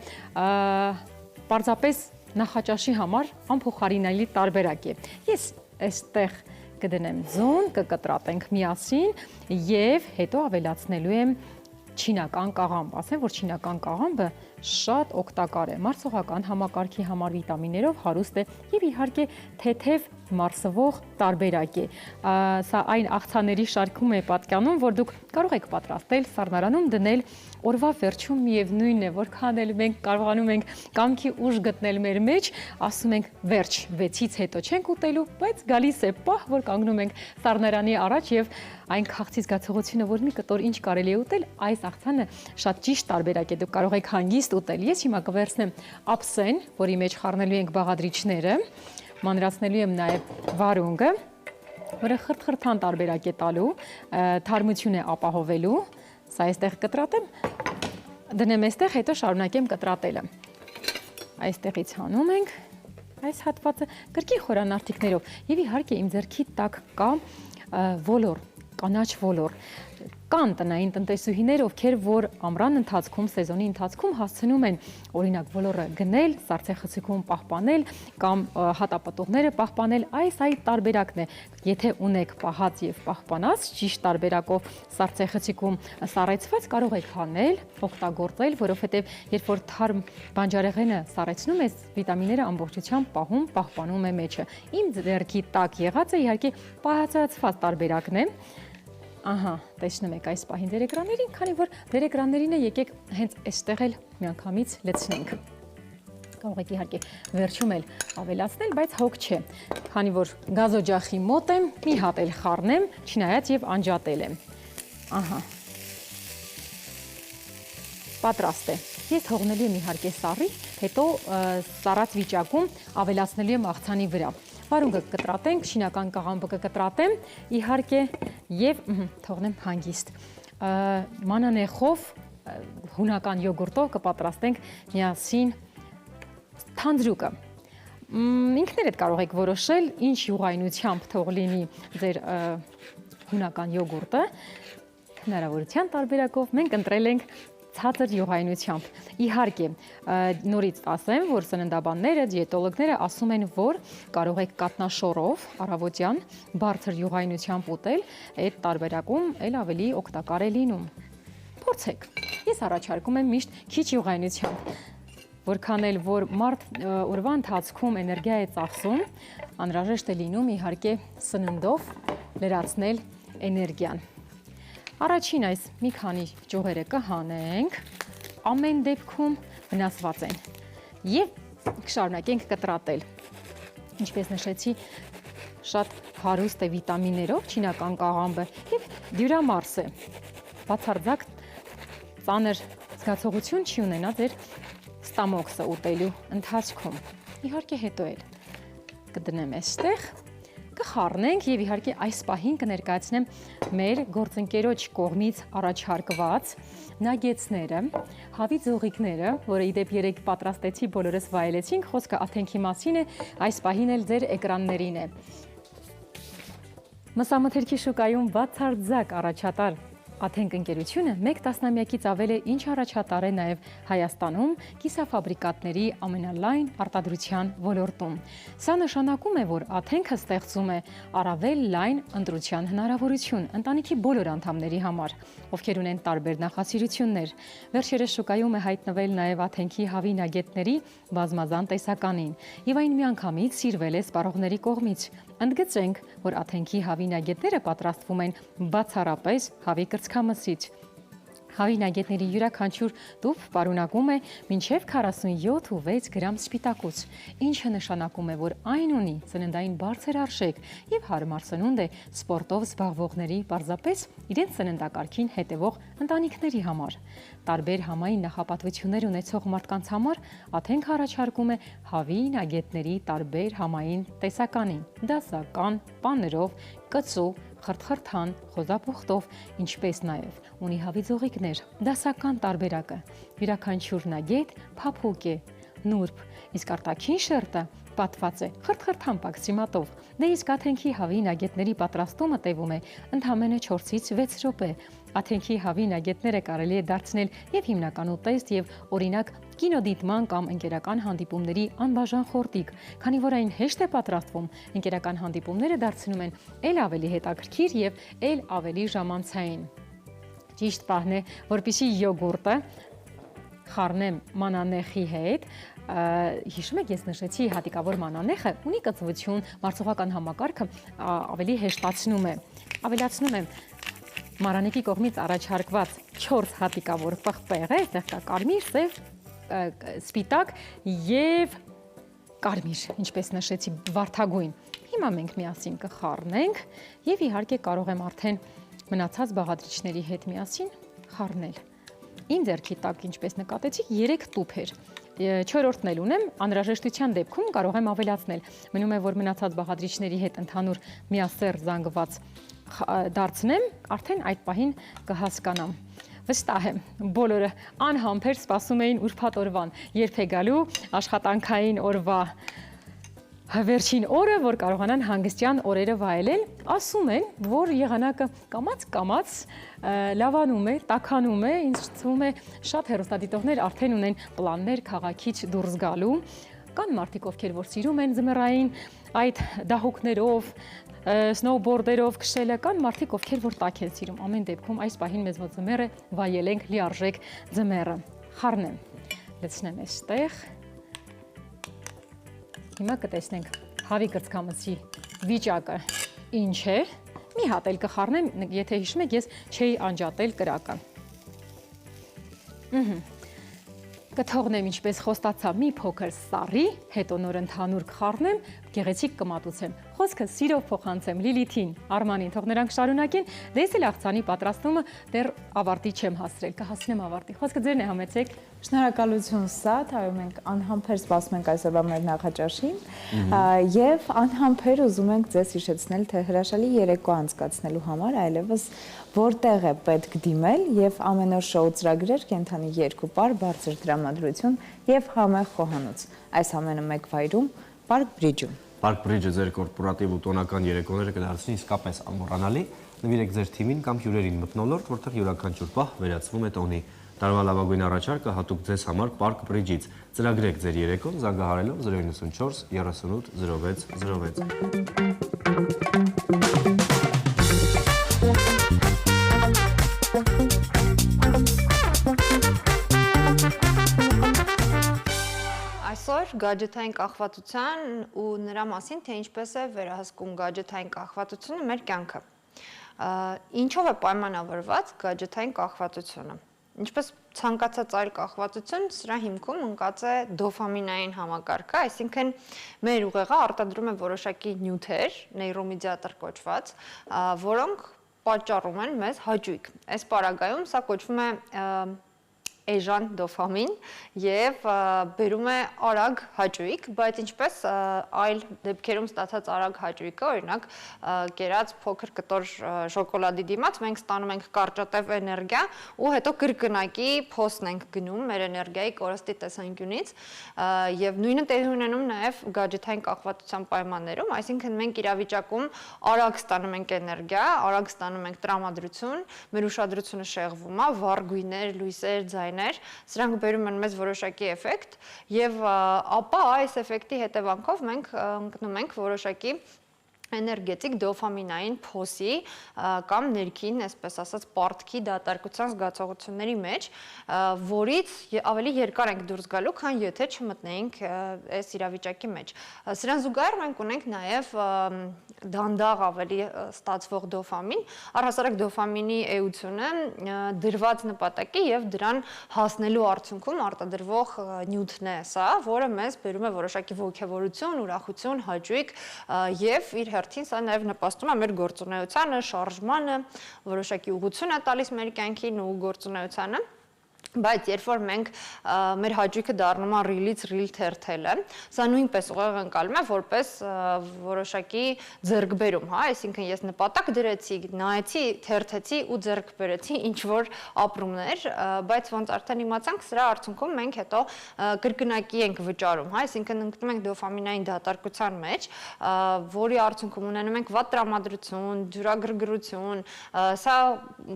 Speaker 3: պարզապես նախաճաշի համար անփոխարինելի տարբերակ է։ Ես այստեղ կդնեմ ձուն, կկտրատենք միասին եւ հետո ավելացնելու եմ չինական կաղամբ, ասեմ, որ չինական կաղամբը շատ օգտակար է, մարսողական համակարգի համար վիտամիններով հարուստ է եւ իհարկե թեթև մարսվող տարբերակ է։ Սա այն աղցաների շարքում է պատկանում, որ դուք կարող եք պատրաստել, սառնարանում դնել, օրվա վերջում միևնույնն է, որքան էլ մենք կարողանում ենք կամքի ուժ գտնել մեր մեջ, ասում ենք վերջ, 6-ից հետո չենք ուտելու, բայց գալիս է պահ, որ կանգնում ենք սառնարանի առաջ եւ այն քաղցի զգացողությունը, որ մի կտոր ինչ կարելի է ուտել, այս աղցանը շատ ճիշտ տարբերակ է, դուք կարող եք հանգիստ ուտել։ Ես հիմա կվերցնեմ ափսեն, որի մեջ խառնելու ենք բաղադրիչները, մանրացնելու եմ նաև վարունգը, որը խրթխրթան տարբերակ է տալու, թարմություն է ապահովելու։ Սա այստեղ կտրատեմ, դնեմ այստեղ, հետո շարունակեմ կտրատելը։ Այստեղից հանում ենք այս հատվածը կրկին խորանարդիկներով եւ իհարկե իմ ձեռքի տակ կա ոլոր, կանաչ ոլոր։ Կան տնային տնտեսուհիներ, ովքեր որ ամռան ընթացքում, սեզոնի ընթացքում հասցնում են օրինակ ոլորը գնել, սառցեխցիկում պահպանել կամ հատապտուղները պահպանել, այս այդ տարբերակն է։ Եթե ունեք պահած եւ պահպանած ճիշտ տարբերակով սառցեխցիկում սառեցված, կարող եք հանել, օգտագործել, որովհետեւ երբ որ թարմ բանջարեղենը սառեցնում ես, վիտամինները ամբողջությամբ պահում, պահպանում է մեջը։ Իմ ձեռքի տակ եղածը իհարկե պահածացված տարբերակն է։ Ահա, տեսնում եք այս պահին դերեկրաններին, քանի որ դերեկրաններին եկեք հենց այստեղ էլ միանգամից լցնենք։ Կարող եք իհարկե վերջում էլ ավելացնել, բայց հոգ չէ, քանի որ գազօջախի մոտ եմ, մի հատ էլ խառնեմ, չնայած եւ անջատել եմ։ Ահա։ Պատրաստ է։ Ես թողնելու եմ իհարկե սառի, հետո սառած վիճակում ավելացնելու եմ աղցանի վրա։ Վարունգը կկտրատենք, չինական կաղամբը կկտրատեմ, իհարկե եւ թողնեմ հանգիստ։ Մանանեխով, հունական յոգուրտով կպատրաստենք միասին թանձրուկը։ Ինքներդ կարող եք որոշել, ինչ յուղայնությամբ թող լինի ձեր հունական յոգուրտը։ Հնարավորության տարբերակով մենք ընտրել ենք ցածր յուղայնությամբ։ Իհարկե, նորից ասեմ, որ սննդաբանները, դիետոլոգները ասում են, որ կարող եք կատնաշորով առավոտյան բարձր յուղայնությամբ ուտել, այդ տարբերակում էլ ավելի օգտակար է լինում։ Փորձեք։ Ես առաջարկում եմ միշտ քիչ յուղայնությամբ։ Որքան էլ որ մարդ օրվա ընթացքում էներգիա է ծախսում, անհրաժեշտ է լինում իհարկե սննդով լրացնել էներգիան։ Առաջին այս մի քանի ճյուղերը կհանենք, ամեն դեպքում վնասված են եւ կշարունակենք կտրատել։ ինչպես նշեցի, շատ հարուստ է վիտամիններով, չինական կաղամբը եւ դյուրամարս է։ Բացարձակ ծանր զգացողություն չի ունենա ձեր ստամոքսը ուտելու ընթացքում։ Իհարկե հետո էլ կդնեմ այստեղ, կխառնենք եւ իհարկե այս պահին կներկայացնեմ մեր գործընկերոջ կողմից առաջարկված նագեցները, հավի ձողիկները, որը իդեպ երեք պատրաստեցի, բոլորս վայելեցինք, խոսքը աթենքի մասին է, այս պահին էլ ձեր էկրաններին է։ Մսամթերքի շուկայում բացարձակ առաջատար Աթենք ընկերությունը 1 տասնամյակից ավել է ինչ առաջատար է նաև Հայաստանում կիսաֆաբրիկատների ամենալայն արտադրության ոլորտում։ Սա նշանակում է, որ Աթենքը ստեղծում է առավել լայն ընտրության հնարավորություն ընտանիքի բոլոր անդամների համար, ովքեր ունեն տարբեր նախասիրություններ։ Վերջերս շուկայում է հայտնվել նաև Աթենքի հավի նագետների բազմազան տեսականին, եւ այն միանգամից սիրվել է սպառողների կողմից։ Ընդգծենք, որ Աթենքի հավի նագետները պատրաստվում են բացառապես հավի կրծքամսից։ Հավի նագետների յուրաքանչյուր տուփ պարունակում է մինչև 47.6 գրամ սպիտակուց, ինչը նշանակում է, որ այն ունի ծննդային բարձր արժեք եւ հարմար սնունդ է սպորտով զբաղվողների, պարզապես իրենց ծննդակարգին հետևող ընտանիքների համար։ Տարբեր համային նախապատվություններ ունեցող մարդկանց համար Աթենք առաջարկում է հավի նագետների տարբեր համային տեսականին՝ դասական, պաներով, կծու, խրթխրթան, խոզապուխտով, ինչպես նաև ունի հավի ձողիկներ, դասական տարբերակը, յուրաքանչյուր նագետ փափուկ է, նուրբ, իսկ արտաքին շերտը պատված է խրթխրթան պաքսիմատով։ Դե իսկ Աթենքի հավի նագետների պատրաստումը տևում է ընդամենը 4-ից 6 րոպե։ Աթենքի հավի նագետները կարելի է դարձնել եւ հիմնական ուտեստ եւ օրինակ կինոդիտման կամ ընկերական հանդիպումների անբաժան խորտիկ, քանի որ այն հեշտ է պատրաստվում, ընկերական հանդիպումները դարձնում են ել ավելի հետաքրքիր եւ ել ավելի ժամանցային։ Ճիշտ պահն է, որպեսզի յոգուրտը խառնեմ մանանեխի հետ, հիշում եք, ես նշեցի հատիկավոր մանանեխը ունի կծվություն, մարսողական համակարգը ավելի հեշտացնում է, ավելացնում եմ Մարանիկի կողմից առաջարկված 4 հատիկավոր պղպեղ է, այստեղ կա կարմիր, սև, սպիտակ եւ կարմիր, ինչպես նշեցի, վարդագույն։ Հիմա մենք միասին կխառնենք եւ իհարկե կարող եմ արդեն մնացած բաղադրիչների հետ միասին խառնել։ Իմ ձեռքի տակ, ինչպես նկատեցիք, 3 տուփեր։ 4-րդն էլ ունեմ, անհրաժեշտության դեպքում կարող եմ ավելացնել։ Մնում է, որ մնացած բաղադրիչների հետ ընդհանուր միասեռ զանգված դարձնեմ, արդեն այդ պահին կհասկանամ։ Վստահ եմ, բոլորը անհամբեր սպասում էին ուրբաթ օրվան, երբ է գալու աշխատանքային օրվա վերջին օրը, որ կարողանան հանգստյան օրերը վայելել, ասում են, որ եղանակը կամաց լավանում է, տաքանում է, ինձ թվում է շատ հեռուստադիտողներ արդեն ունեն պլաններ քաղաքից դուրս գալու, կան մարդիկ, ովքեր որ սիրում են ձմեռային այդ դահուկներով, սնոուբորդերով քշելը, կան մարդիկ, ովքեր որ տաք են սիրում, ամեն դեպքում այս պահին մեզ մոտ ձմեռ է, վայելենք լիարժեք ձմեռը, խառնեմ, լցնեմ այստեղ։ Հիմա կտեսնենք հավի կրծքամսի վիճակը ինչ է, մի հատ էլ կխառնեմ, եթե հիշում եք, ես չէի անջատել կրակը։ Կթողնեմ ինչպես խոստացա մի փոքր սառի, հետո նոր ընդհանուր կխառնեմ, գեղեցիկ կմատուցեմ։ Խոսքը սիրով փոխանցեմ Լիլիթին, Արմանին, թող նրանք շարունակեն, դե ես էլ աղցանի պատրաստումը դեռ ավարտի չեմ հասցրել, կհասնեմ ավարտի։ Խոսքը ձերն է, համեցեք։
Speaker 1: Շնորհակալություն Սաթ, այո, մենք անհամբեր սպասում ենք այսօրվա մեր նախաճաշին եւ անհամբեր ուզում ենք ձեզ հիշեցնել, թե հրաշալի երեկո անցկացնելու համար այլևս որտեղ է պետք դիմել եւ ամեն օր շոու ծրագրեր, կենթանի 2 պար, բարձր տրամադրություն եւ համեղ խոհանոց։ Այս ամենը մեկ վայրում Park Bridge-ում։
Speaker 2: Park Bridge-ը ձեր կորպորատիվ ու տոնական երեկոները կդարձնի իսկապես անմոռանալի։ Նվիրեք ձեր թիմին կամ հյուրերին մթնոլորտ, որտեղ յուրաքանչյուր պահ վերածվում է տոնի։ Տարվա լավագույն առաջարկը հատուկ ձեզ համար Park Bridge-ից։ Ծրագրեք ձեր երեկոն զանգահարելով 094 38 06 06։
Speaker 6: Այսօր գադջեթային կախվածության ու նրա մասին, թե ինչպես է վերահսկում գադջեթային կախվածությունը մեր կյանքը։ Ինչով է պայմանավորված գադջեթային կախվածությունը։ Ինչպես ցանկացած այլ կախվածություն, սրա հիմքում ընկած է դոֆամինային համակարգը, այսինքն մեր ուղեղը արտադրում է որոշակի նյութեր, նեյրոմեդիատոր կոչված, որոնք պատճառում են մեզ հաճույք։ Այս պարագայում սա կոչվում է էժան դոֆամին եւ բերում է արագ հաճույք, բայց ինչպես այլ դեպքերում ստացած արագ հաճույքը, օրինակ կերած փոքր կտոր շոկոլադի դիմաց մենք ստանում ենք կարճատև էներգիա ու հետո կրկնակի փոսն ենք գնում մեր էներգիայի կորստի տեսանկյունից եւ նույնը տեղի ունենում նաեւ գadget-ային կախվածության պայմաններում, այսինքն մենք իրավիճակում արագ ստանում ենք էներգիա, արագ ստանում ենք տրամադրություն, մեր ուշադրությունը շեղվում է, վառ գույներ, լույսեր, ձայներ, սրանք բերում են մեզ որոշակի էֆեկտ եւ ապա այս էֆեկտի հետևանքով մենք ընկնում ենք որոշակի էներգետիկ դոֆամինային փոսի կամ ներքին, այսպես ասած, պարտքի դատարկության զգացողությունների մեջ, որից ավելի երկար ենք դուրս գալու, քան եթե չմտնեինք այս իրավիճակի մեջ։ Սրան զուգահեռ մենք ունենք նաև դանդաղ ավելի ստացվող դոֆամին, առհասարակ դոֆամինի էությունը դրված նպատակի եւ դրան հասնելու արդյունքում արտադրվող նյութն է սա, որը մեզ բերում է որոշակի ոգևորություն, ուրախություն, հաճույք եւ իր հերթին սա նաև նպաստում է մեր գործունեությանը, շարժմանը, որոշակի ուղղություն է տալիս մեր կյանքին ու գործունեությանը։ Բայց երբ որ մենք մեր հաճույքը դառնում է ռիլից ռիլ թերթելը, սա նույնպես ուղղակի ընկալում է որպես որոշակի ձեռքբերում, հա, այսինքն ես նպատակ դրեցի, նայեցի, թերթեցի ու ձեռք բերեցի ինչ որ ապրումներ, բայց ոնց արդեն իմացանք, սրա արդյունքում մենք հետո կրկնակի ենք վճարում, հա, այսինքն ընկնում ենք դոֆամինային դատարկության մեջ, որի արդյունքում ունենում ենք վատ տրամադրություն, ջուրագրգռություն, սա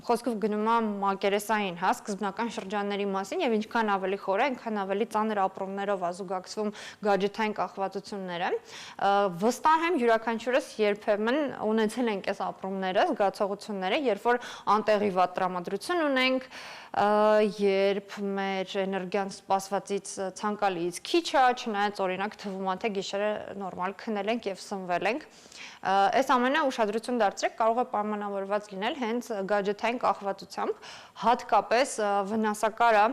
Speaker 6: խոսքով գնում է մակերեսային, հա, սկզբնական շրջանների մասին եւ ինչքան ավելի խոր է, այնքան ավելի ծանր ապրումներով ազուգակցվում գadget-ային կախվածությունները։ Վստահ եմ յուրաքանչյուրս երբեմն ունեցել ենք այս ապրումները, զգացողությունները, երբ որ անտեղի վատ տրամադրություն ունենք, երբ մեր էներգիան սպասվածից ցանկալիից քիչ է, չնայած օրինակ թվում է թե գիշերը նորմալ քնել ենք եւ սնվել ենք։ Այս ամենը ուշադրություն դարձրեք, կարող է պայմանավորված լինել հենց գadget-ային կախվածությամբ, հատկապես վնասակար է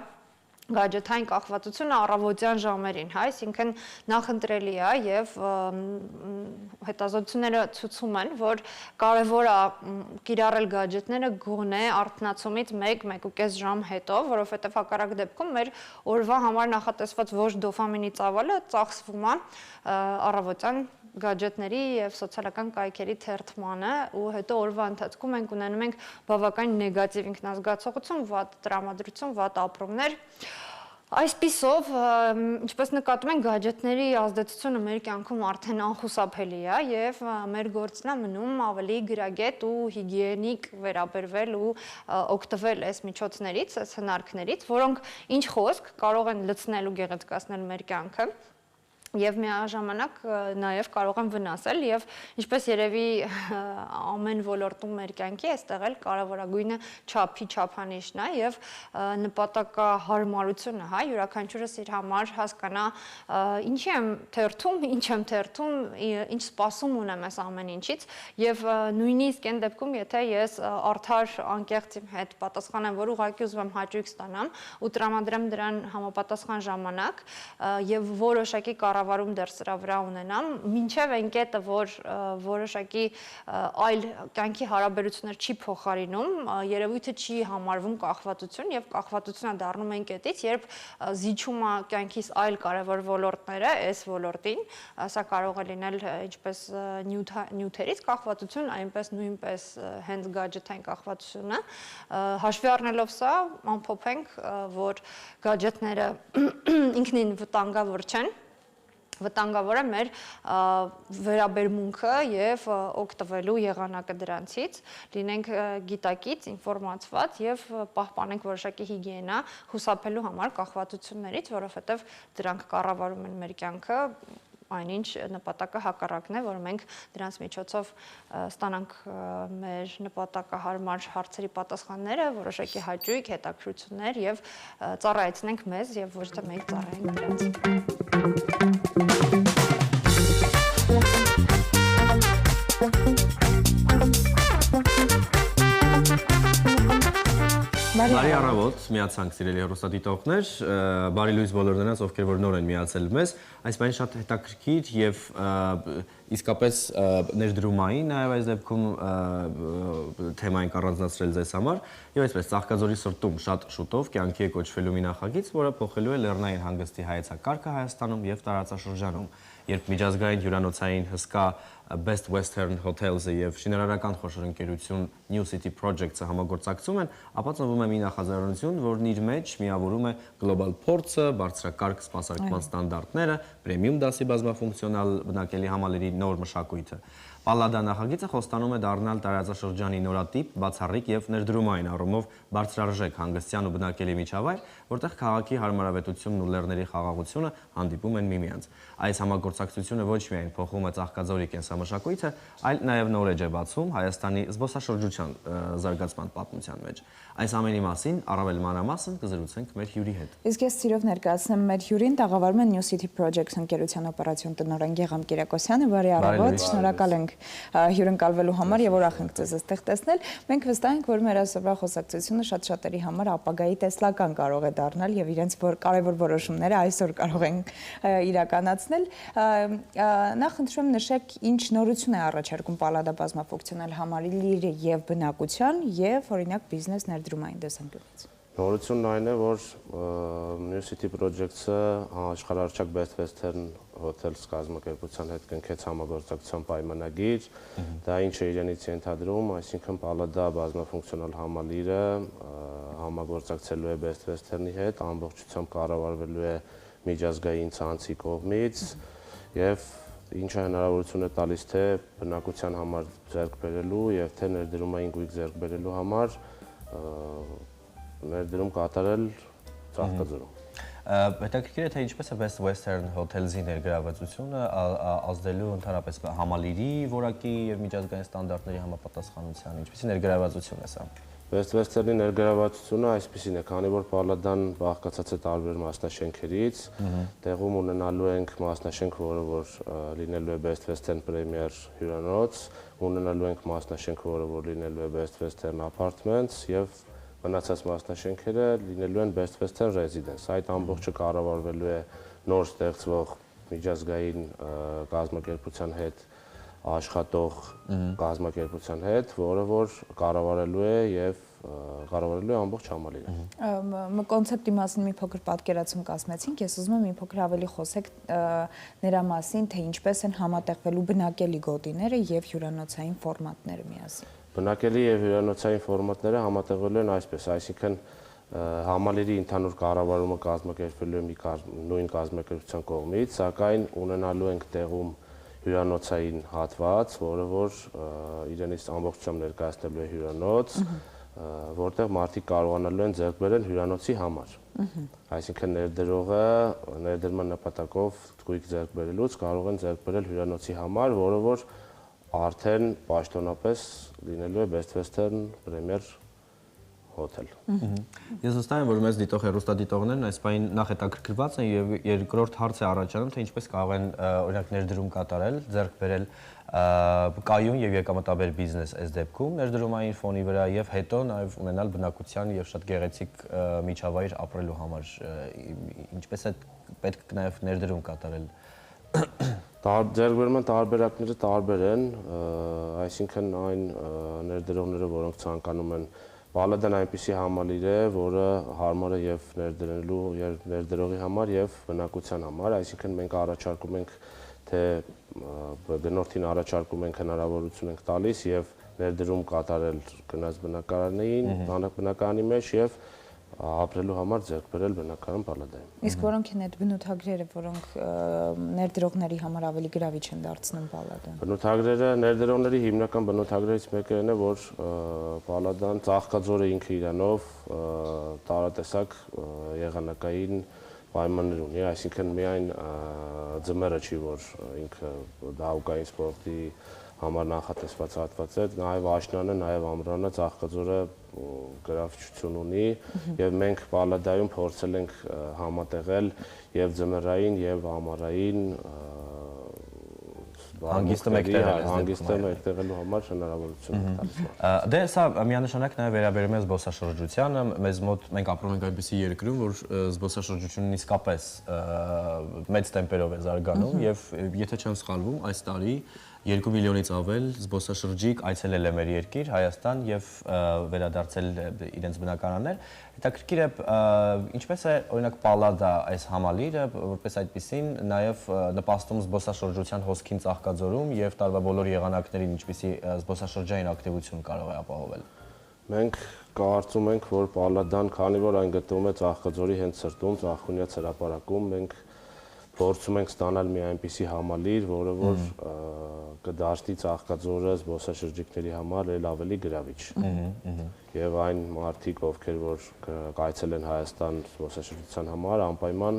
Speaker 6: գadget-ային կախվածությունը առավոտյան ժամերին, հա, այսինքն նախընտրելի է եւ հետազոտությունները ցույցում են, որ կարեւոր է կիրառել գadget-ները գոնե արթնացումից 1-1.5 ժամ հետո, որովհետեւ հակառակ դեպքում մեր օրվա համար նախատեսված ոչ դոֆամինի ծավալը ծախսվում է առավոտյան գadget-ների եւ սոցիալական կայքերի թերթմանը ու հետո օրվա ընթացքում մենք ունենում ենք բավական նեգատիվ ինքնազգացողություն, վատ տրամադրություն, վատ ապրումներ։ Այսպիսով, ինչպես նկատում ենք, գadget-ների ազդեցությունը մեր կյանքում արդեն անխուսափելի է եւ մեր գործն է մնում ավելի գրագետ ու հիգիենիկ վերաբերվել ու օգտվել այս միջոցներից, այս հնարքներից, որոնք ինչ խոսք կարող են լցնել ու գեղեցկացնել մեր կյանքը եւ միաժամանակ նաեւ կարող են վնասել եւ ինչպես երևի ամեն ոլորտում մեր կյանքի այստեղ էլ կարևորագույնը չափի չափանիշն է եւ նպատակահարմարությունը, հա, յուրաքանչյուրս իր համար հասկանա ինչի եմ թերթում, ինչ եմ թերթում, ինչ սպասում ունեմ այս ամեն ինչից եւ նույնիսկ այն դեպքում, եթե ես արդար անկեղծ իմ հետ պատասխանեմ, որ ուղղակի ուզում եմ հաճույք ստանամ ու տրամադրեմ դրան համապատասխան ժամանակ եւ որոշակի վարում դեռ սրա վրա ունենամ, մինչև այն կետը, որ որոշակի այլ կյանքի հարաբերություններ չի փոխարինում, երևույթը չի համարվում կախվածություն եւ կախվածությունը դառնում այն կետից, երբ զիջում է կյանքիս այլ կարևոր ոլորտները, այս ոլորտին, սա կարող է լինել ինչպես նյութերից կախվածություն, այնպես նույնպես հենց գadget-ային կախվածությունը, հաշվի առնելով սա, ամփոփենք, որ գadget-ները ինքնին վտանգավոր չեն, վտանգավոր է մեր վերաբերմունքը եւ օգտվելու եղանակը դրանցից, լինենք գիտակից, ինֆորմացված եւ պահպանենք որոշակի հիգիենա խուսափելու համար կախվածություններից, որովհետեւ դրանք կառավարում են մեր կյանքը, այնինչ նպատակը հակառակն է, որ մենք դրանց միջոցով ստանանք մեր նպատակահարմար հարցերի պատասխանները, որոշակի հաճույք, հետաքրքրություններ եւ ծառայեցնենք մեզ եւ ոչ թե մենք ծառայենք դրանց։
Speaker 2: Բարի առավոտ, միացանք սիրելի հեռուստադիտողներ, բարի լույս բոլոր նրանց, ովքեր որ նոր են միացել մեզ, այս բանի շատ հետաքրքիր եւ իսկապես ներդրումային նաեւ այս դեպքում թեմային առանձնացրել ձեզ համար եւ այսպես Ծաղկաձորի սրտում շատ շուտով կյանքի է կոչվելու մի նախագիծ, որը փոխելու է լեռնային հանգստի հայեցակարգը Հայաստանում եւ տարածաշրջանում, երբ միջազգային հյուրանոցային հսկա Best Western Hotels-ը եւ շինարարական խոշոր ընկերություն New City Projects-ը համագործակցում են, ապա ծնվում է մի նախաձեռնություն, որն իր մեջ միավորում է գլոբալ փորձը, բարձրակարգ սպասարկման ստանդարտները, պրեմիում դասի բազմաֆունկցիոնալ բնակելի համալիրի նոր մշակույթը։ Պալլադա նախագիծը խոստանում է դառնալ տարածաշրջանի նորատիպ, բացառիկ եւ ներդրումային առումով բարձրարժեք հանգստյան ու բնակելի միջավայր, որտեղ քաղաքի հարմարավետությունն ու լեռների խաղաղությունը հանդիպում են միմյանց։ Այս համագործակցությունը ոչ միայն փոխում է Ծաղկաձորի կենսամշակույթը, այլ նաեւ նորեջ է բացում Հայաստանի զբոսաշրջության զարգացման պատմության մեջ։ Այս ամենի մասին առավել մանրամասն կզրուցենք մեր հյուրի հետ։
Speaker 1: Իսկ ես սիրով ներկայացնեմ մեր հյուրին, տաղավարում է New City Projects ընկերության օպերացիոն տնօրեն Գեգամ Կիրակոսյանը։ Բարի առավոտ, շնորհակալ ենք հյուրընկալվելու համար եւ ուրախ ենք ձեզ այստեղ տեսնել։ Մենք վստահ ենք, որ մեր այսօրվա խոսակցությունը շատ շատերի համար ապագայի տեսլական կարող է դառնալ եւ իրենց կարևոր որոշումները այսօր կարող են իրականացնել։ Նախ խնդրում եմ նշեք, ինչ նորություն է առաջարկում Պալլադա բազմաֆունկցիոնալ համալիրը եւ բնակության եւ օրինակ բիզնես ներդրումային տեսանկյունից։
Speaker 7: Նորությունն այն է, որ New City Projects-ը աշխարհարչակ Best Western Hotels կազմակերպության հետ կնքեց համագործակցության պայմանագիր, դա ինչ է իրենից ենթադրում, այսինքն Պալլադա բազմաֆունկցիոնալ համալիրը համագործակցելու է Best Western-ի հետ, ամբողջությամբ կառավարվելու է միջազգային ցանցի կողմից եւ ինչը հնարավորություն է տալիս թե բնակության համար ձեռք բերելու եւ թե ներդրումային գույք ձեռք բերելու համար ներդրում կատարել Ծաղկաձորում։
Speaker 2: Հետաքրքիր է թե ինչպես է Best Western Hotels-ի ներգրավվածությունը ազդելու ընդհանրապես համալիրի որակի եւ միջազգային ստանդարտների համապատասխանության, ինչպեսի ներգրավվածություն է սա։
Speaker 7: Best Western-ի ներգրավվածությունը այսպեսին է, քանի որ Պալլադան բաղկացած է տարբեր մասնաշենքերից, տեղում ունենալու ենք մասնաշենք, որը որ լինելու է Best Western Premier հյուրանոց, ունենալու ենք մասնաշենք, որը որ լինելու է Best Western Apartments եւ մնացած մասնաշենքերը լինելու են Best Western Residence։ Այդ ամբողջը կառավարվելու է նոր ստեղծվող միջազգային կազմակերպության հետ աշխատող կազմակերպության հետ, որը որ կառավարելու է եւ կառավարելու է ամբողջ համալիրը։
Speaker 1: Կոնցեպտի մասին մի փոքր պատկերացում կազմեցինք, ես ուզում եմ մի փոքր ավելի խոսեք նրա մասին, թե ինչպես են համատեղվելու բնակելի գոտիները եւ հյուրանոցային ֆորմատները միասին։
Speaker 7: Բնակելի եւ հյուրանոցային ֆորմատները համատեղվելու են այսպես, այսինքն համալիրի ընդհանուր կառավարումը կազմակերպվելու է մի նույն կազմակերպության կողմից, սակայն ունենալու ենք տեղում հյուրանոցային հատված, որը որ իրենից ամբողջությամբ ներկայացնելու է հյուրանոց, որտեղ մարդիկ կարողանալու են ձեռք բերել հյուրանոցի համար։ Այսինքն ներդրողը ներդրման նպատակով գույք ձեռք բերելուց կարող են ձեռք բերել հյուրանոցի համար, որը որ արդեն պաշտոնապես լինելու է Best Western Premier Hotel։
Speaker 2: Ես վստահ եմ, որ մեզ դիտող հեռուստադիտողներն այս բանին նախ հետաքրքրված են եւ երկրորդ հարց է առաջանում, թե ինչպես կարող են օրինակ ներդրում կատարել, ձեռք բերել կայուն եւ եկամտաբեր բիզնես այս դեպքում ներդրումային ֆոնի վրա եւ հետո նաեւ ունենալ բնակության եւ շատ գեղեցիկ միջավայր ապրելու համար, ինչպես է պետք նաեւ ներդրում կատարել։
Speaker 7: Ձեռքբերման տարբերակները տարբեր են, այսինքն այն ներդրողները, որոնք ցանկանում են Պալլադան այնպիսի համալիր է, որը հարմար է եւ ներդրելու եւ ներդրողի համար եւ բնակության համար, այսինքն մենք առաջարկում ենք թե գնորդին առաջարկում ենք հնարավորություն ենք տալիս եւ ներդրում կատարել գնաց բնակարանի մեջ եւ ապրելու համար ձեռք բերել բնակարան Պալլադայում։
Speaker 1: Իսկ որոնք են այդ բնութագրերը, որոնք ներդրողների համար ավելի գրավիչ են դարձնում Պալլադան։
Speaker 7: Բնութագրերը ներդրողների հիմնական բնութագրերից մեկը այն է, որ Պալլադան Ծաղկաձորը ինքը իրանով տարատեսակ եղանակային պայմաններ ունի, այսինքն միայն ձմեռը չի, որ ինքը դահուկային սպորտի համար նախատեսված հատված է, նաև աշնանը, նաև ամռանը Ծաղկաձորը գրավչություն ունի եւ մենք Պալլադայում փորձել ենք համատեղել եւ ձմեռային եւ ամառային
Speaker 2: հանգիստը
Speaker 7: մեկտեղելու համար հնարավորություն է տալիս։
Speaker 2: Դե սա միանշանակ նաև վերաբերում է զբոսաշրջությանը, մեզ մոտ մենք ապրում ենք այնպիսի երկրում, որ զբոսաշրջությունն իսկապես մեծ տեմպերով է զարգանում եւ եթե չեմ սխալվում, այս տարի 2 միլիոնից ավել զբոսաշրջիկ այցելել է մեր երկիր, Հայաստան եւ վերադարձել իրենց բնակարաններ։ Հետաքրքիր է, ինչպես է օրինակ Պալադա այս համալիրը, որպես այդպեսին նաև նպաստում զբոսաշրջության հոսքին ծաղկաձորում եւ տարվա բոլոր եղանակներին ինչպիսի զբոսաշրջային ակտիվություն կարող է ապահովել։
Speaker 7: Մենք կարծում ենք, որ Պալադան, քանի որ այն գտնվում է Ծաղկաձորի հենց սրտում, Ծաղկունյաց հրապարակում, մենք փորձում ենք ստանալ մի այնպիսի համալիր, որը որ կդարձնի Ծաղկաձորը զբոսաշրջիկների համար էլ ավելի գրավիչ։ Եվ այն մարդիկ, ովքեր որ կայցելեն Հայաստան զբոսաշրջության համար, անպայման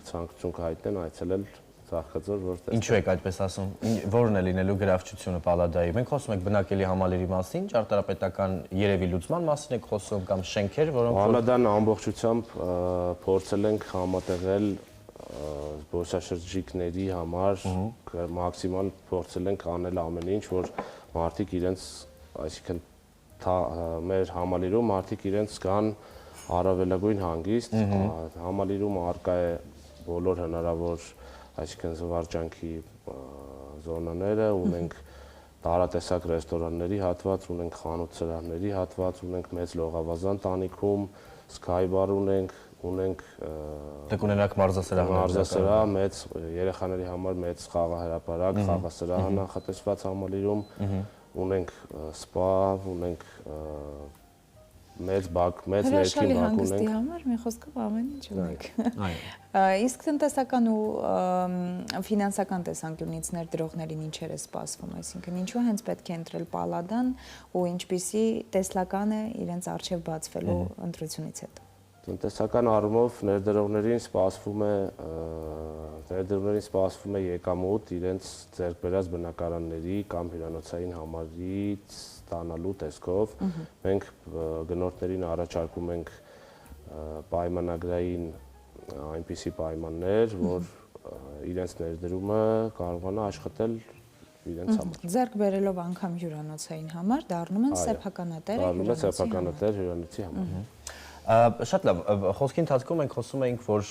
Speaker 7: ցանկություն կհայտնեն այցելել Ծաղկաձոր, որտեղ
Speaker 2: Ինչու եք այդպես ասում։ Որն է լինելու գրավչությունը Պալադայի։ Մենք խոսում ենք բնակելի համալիրի մասին, ճարտարապետական երևի լուծման մասին եք խոսում կամ շենքեր, որոնք
Speaker 7: Պալադան ամբողջությամբ փորձել ենք համատեղել զբոսաշրջիկների համար մաքսիմալ փորձել ենք անել ամեն ինչ, որ մարդիկ իրենց, այսինքն մեր համալիրում մարդիկ իրենց զգան առավելագույն հանգիստ, համալիրում առկա է բոլոր հնարավոր, այսինքն զվարճանքի զոնաները, ունենք տարատեսակ ռեստորանների հատված, ունենք խանութ-սրահների հատված, ունենք մեծ լողավազան տանիքում, Sky bar ունենք
Speaker 2: դուք ունենաք
Speaker 7: մարզասրահ, մեծ երեխաների համար մեծ խաղահրապարակ, խաղասրահ նախատեսված համալիրում, ունենք սպա, ունենք մեծ բակ, մեծ ներքին բակ ունենք։
Speaker 1: Հրաշալի հանգստի համար մի խոսքով ամեն ինչ ունենք։ Իսկ տնտեսական ու ֆինանսական տեսանկյունից ներդրողներին ինչեր է սպասվում, այսինքն ինչու հենց պետք է ընտրել Պալադան ու ինչպիսի տեսլական է իրենց արժև բացվելու ընտրությունից հետո։
Speaker 7: Տնտեսական առումով ներդրողներին սպասվում է եկամուտ իրենց ձեռք բերած բնակարանների կամ հյուրանոցային համարից ստանալու տեսքով։ Մենք գնորդներին առաջարկում ենք պայմանագրային այնպիսի պայմաններ, որ իրենց ներդրումը կարողանա աշխատել իրենց համար։
Speaker 1: Ձեռք բերելով անգամ հյուրանոցային համար դառնում են սեփականատեր
Speaker 7: հյուրանոցի համար։
Speaker 2: Շատ լավ, խոսքի ընթացքում մենք խոսում էինք, որ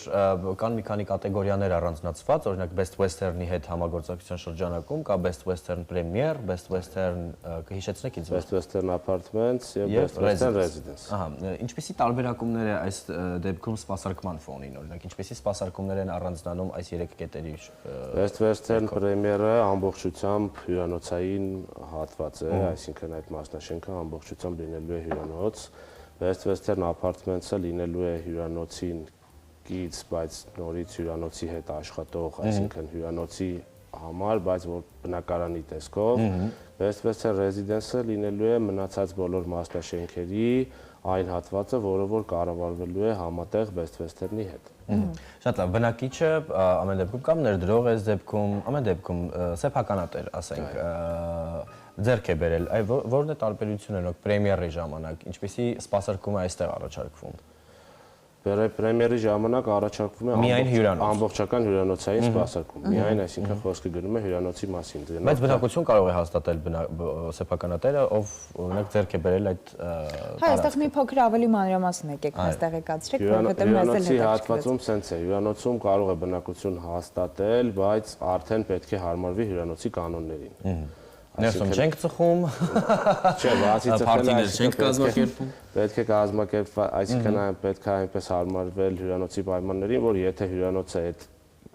Speaker 2: կան մի քանի կատեգորիաներ առանձնացված, օրինակ Best Western-ի հետ համագործակցության շրջանակում կա Best Western Premier, Best Western կհիշեցնեք ինձ
Speaker 7: Best Western Apartments եւ Best Western Residence։
Speaker 2: Ահա, ինչպիսի տարբերակումներ է այս դեպքում սպասարկման ֆոնին, օրինակ ինչպիսի սպասարկումներ են առանձնանում այս երեք կետերի։
Speaker 7: Best Western Premier-ը ամբողջությամբ հյուրանոցային հատված է, այսինքն այդ մասնաշենքը ամբողջությամբ լինելու է հյուրանոց։ Best Western Apartments-ը լինելու է հյուրանոցին կից, բայց նորից հյուրանոցի հետ աշխատող, այսինքն հյուրանոցի համար, բայց որ բնակարանի տեսքով։ Best Western Residence-ը լինելու է մնացած բոլոր մասնաշենքերի այն հատվածը, որը որ կառավարվելու է համատեղ Best Western-ի հետ։
Speaker 2: Շատ լավ, բնակիչը ամեն դեպքում կամ ներդրող է դեպքում, ամեն դեպքում սեփականատեր, ասենք, ձեռք է բերել, որն է տարբերությունը պրեմիերի ժամանակ, ինչպիսի սպասարկում է այստեղ առաջարկվում։
Speaker 7: Պրեմիերի ժամանակ առաջարկվում է ամբողջական հյուրանոցային սպասարկում։ Միայն, այսինքն խոսքը գնում է հյուրանոցի մասին։
Speaker 2: Բայց բնակություն կարող է հաստատել սեփականատերը, ով օրինակ ձեռք է բերել այդ
Speaker 1: Հա, այստեղ մի փոքր ավելի մանրամասն եկեք մեզ տեղեկացրեք, որովհետև մեզ էլ
Speaker 7: հյուրանոցի հատվածում սենց է, հյուրանոցում կարող է բնակություն հաստատել, բայց արդեն պետք է հարմարվի հյուրանոցի կանոններին։
Speaker 2: Ներսում չենք ծխում,
Speaker 7: չէ, բացի
Speaker 2: ծխելը չենք կազմակերպում։
Speaker 7: Պետք է կազմակերպվել, այսինքն պետք է այնպես հարմարվել հյուրանոցի պայմաններին, որ եթե հյուրանոցը այդ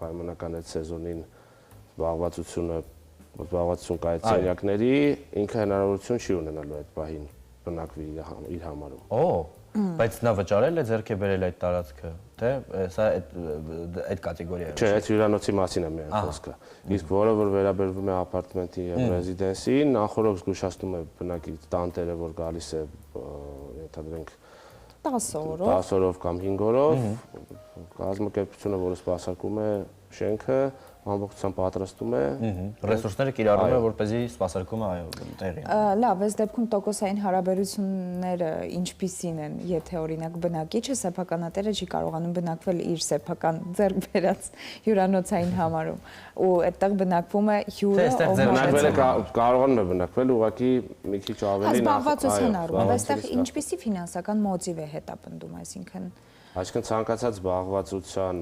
Speaker 7: պայմանական այդ սեզոնին զբաղվածություն կա այդ սենյակների, ինքը հնարավորություն չի ունենալու այդ պահին բնակվի իր համարում։
Speaker 2: Օ, բայց նա վճարել է, ձեռք է բերել այդ տարածքը, թե սա այդ կատեգորիա է։
Speaker 7: Չէ, այդ հյուրանոցի մասին է միայն խոսքը։ Իսկ որը որ վերաբերվում է ապարտմենտին եւ ռեզիդենսին, նախորդ զգուշացնում է բնակիչ տանտերը, որ գալիս է, ենթադրենք
Speaker 1: 10 օրով
Speaker 7: 10 օրով կամ 5 օրով, կազմակերպությունը, որը սպասարկում է շենքը, ամբողջությամբ պատրաստում է։
Speaker 2: Ռեսուրսները կիրառում է, որպեսզի սպասարկումը տեղի ունենա։
Speaker 1: Լավ, այս դեպքում տոկոսային հարաբերությունները ինչպիսին են, եթե օրինակ բնակիչը սեփականատերը չի կարողանում բնակվել իր սեփական ձեռք բերած հյուրանոցային համարում, ու այդտեղ բնակվում է հյուրը,
Speaker 7: կարողանում է բնակվել, ուղղակի մի քիչ ավելի
Speaker 1: զբաղվածության առումով, այստեղ ինչպիսի ֆինանսական մոտիվ է հետապնդում, այսինքն
Speaker 7: Այսինքն ցանկացած զբաղվածության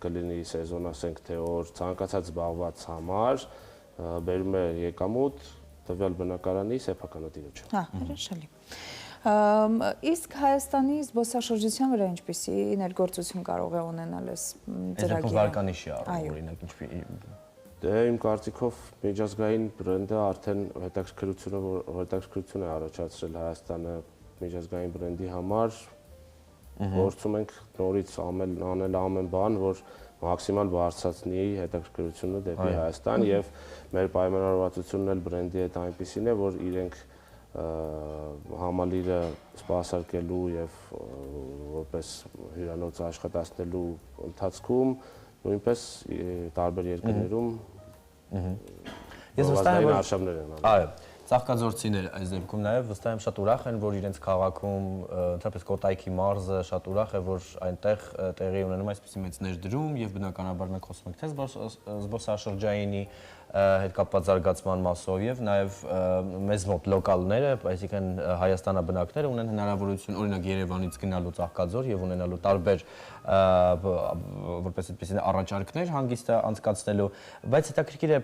Speaker 7: կլինի սեզոն, ասենք թե օր, ցանկացած զբաղված համար բերում է եկամուտ տվյալ բնակարանի սեփականատիրը չէ։
Speaker 1: Հա, հրաշալի։ Իսկ Հայաստանի զբոսաշրջության վրա ինչպիսի ներգործություն կարող է ունենալ այս ծրագիրը։
Speaker 2: Վարկանիշի առումով օրինակ ինչպիսի
Speaker 7: Դե իմ կարծիքով միջազգային բրենդը արդեն հետաքրքրություն է առաջացրել Հայաստանը միջազգային բրենդի համար։ Գործում ենք նորից անել ամեն բան, որ մաքսիմալ բարձրացնի հետաքրքրությունը դեպի Հայաստան եւ մեր պայմանավորվածությունն էլ բրենդի հետ այնպիսին է, որ իրենք համալիրը սպասարկելու եւ որպես հյուրանոց աշխատացնելու ընթացքում նույնպես տարբեր երկրներում
Speaker 2: ես վստահ եմ
Speaker 7: արշավներ են
Speaker 2: այո Ծաղկաձորցիներ այս դեպքում նաև վստահ եմ շատ ուրախ են, որ իրենց քաղաքում, ընդհանրապես Կոտայքի մարզը շատ ուրախ է, որ այնտեղ տեղի ունենում այսպիսի մեծ ներդրում եւ բնականաբար մենք խոսում ենք թե զբոսաշրջայինի հետ կապված զարգացման մասով եւ նաեւ մեզ մոտ լոկալները, այսինքն Հայաստանաբնակները ունեն հնարավորություն օրինակ Երևանից գնալու Ծաղկաձոր եւ ունենալու տարբեր որպես այդպիսին առաջարկներ հանգիստը անցկացնելու, բայց հետաքրքիր է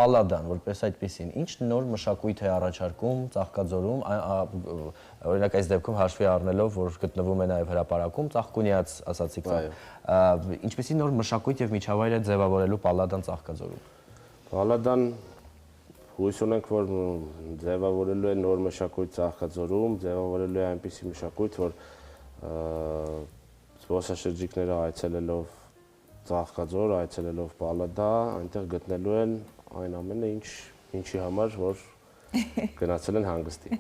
Speaker 2: Պալադան որպես այդպիսին, ինչ նոր մշակույթ է առաջարկում Ծաղկաձորում, օրինակ այս դեպքում հաշվի առնելով, որ գտնվում է նաեւ հրապարակում Ծաղկունյաց ասացիք, ինչպիսի նոր մշակույթ եւ միջավայր է ձևավորելու Պալադան Ծաղկաձորում։
Speaker 7: Պալադան հույս ունենք, որ ձևավորելու է նոր մշակույթ Ծաղկաձորում, ձևավորելու է այնպիսի մշակույթ, որ զբոսաշրջիկները այցելելով Ծաղկաձոր, այցելելով Պալադա, այնտեղ գտնելու են այն ամենը, ինչի համար, որ գնացել են հանգստի։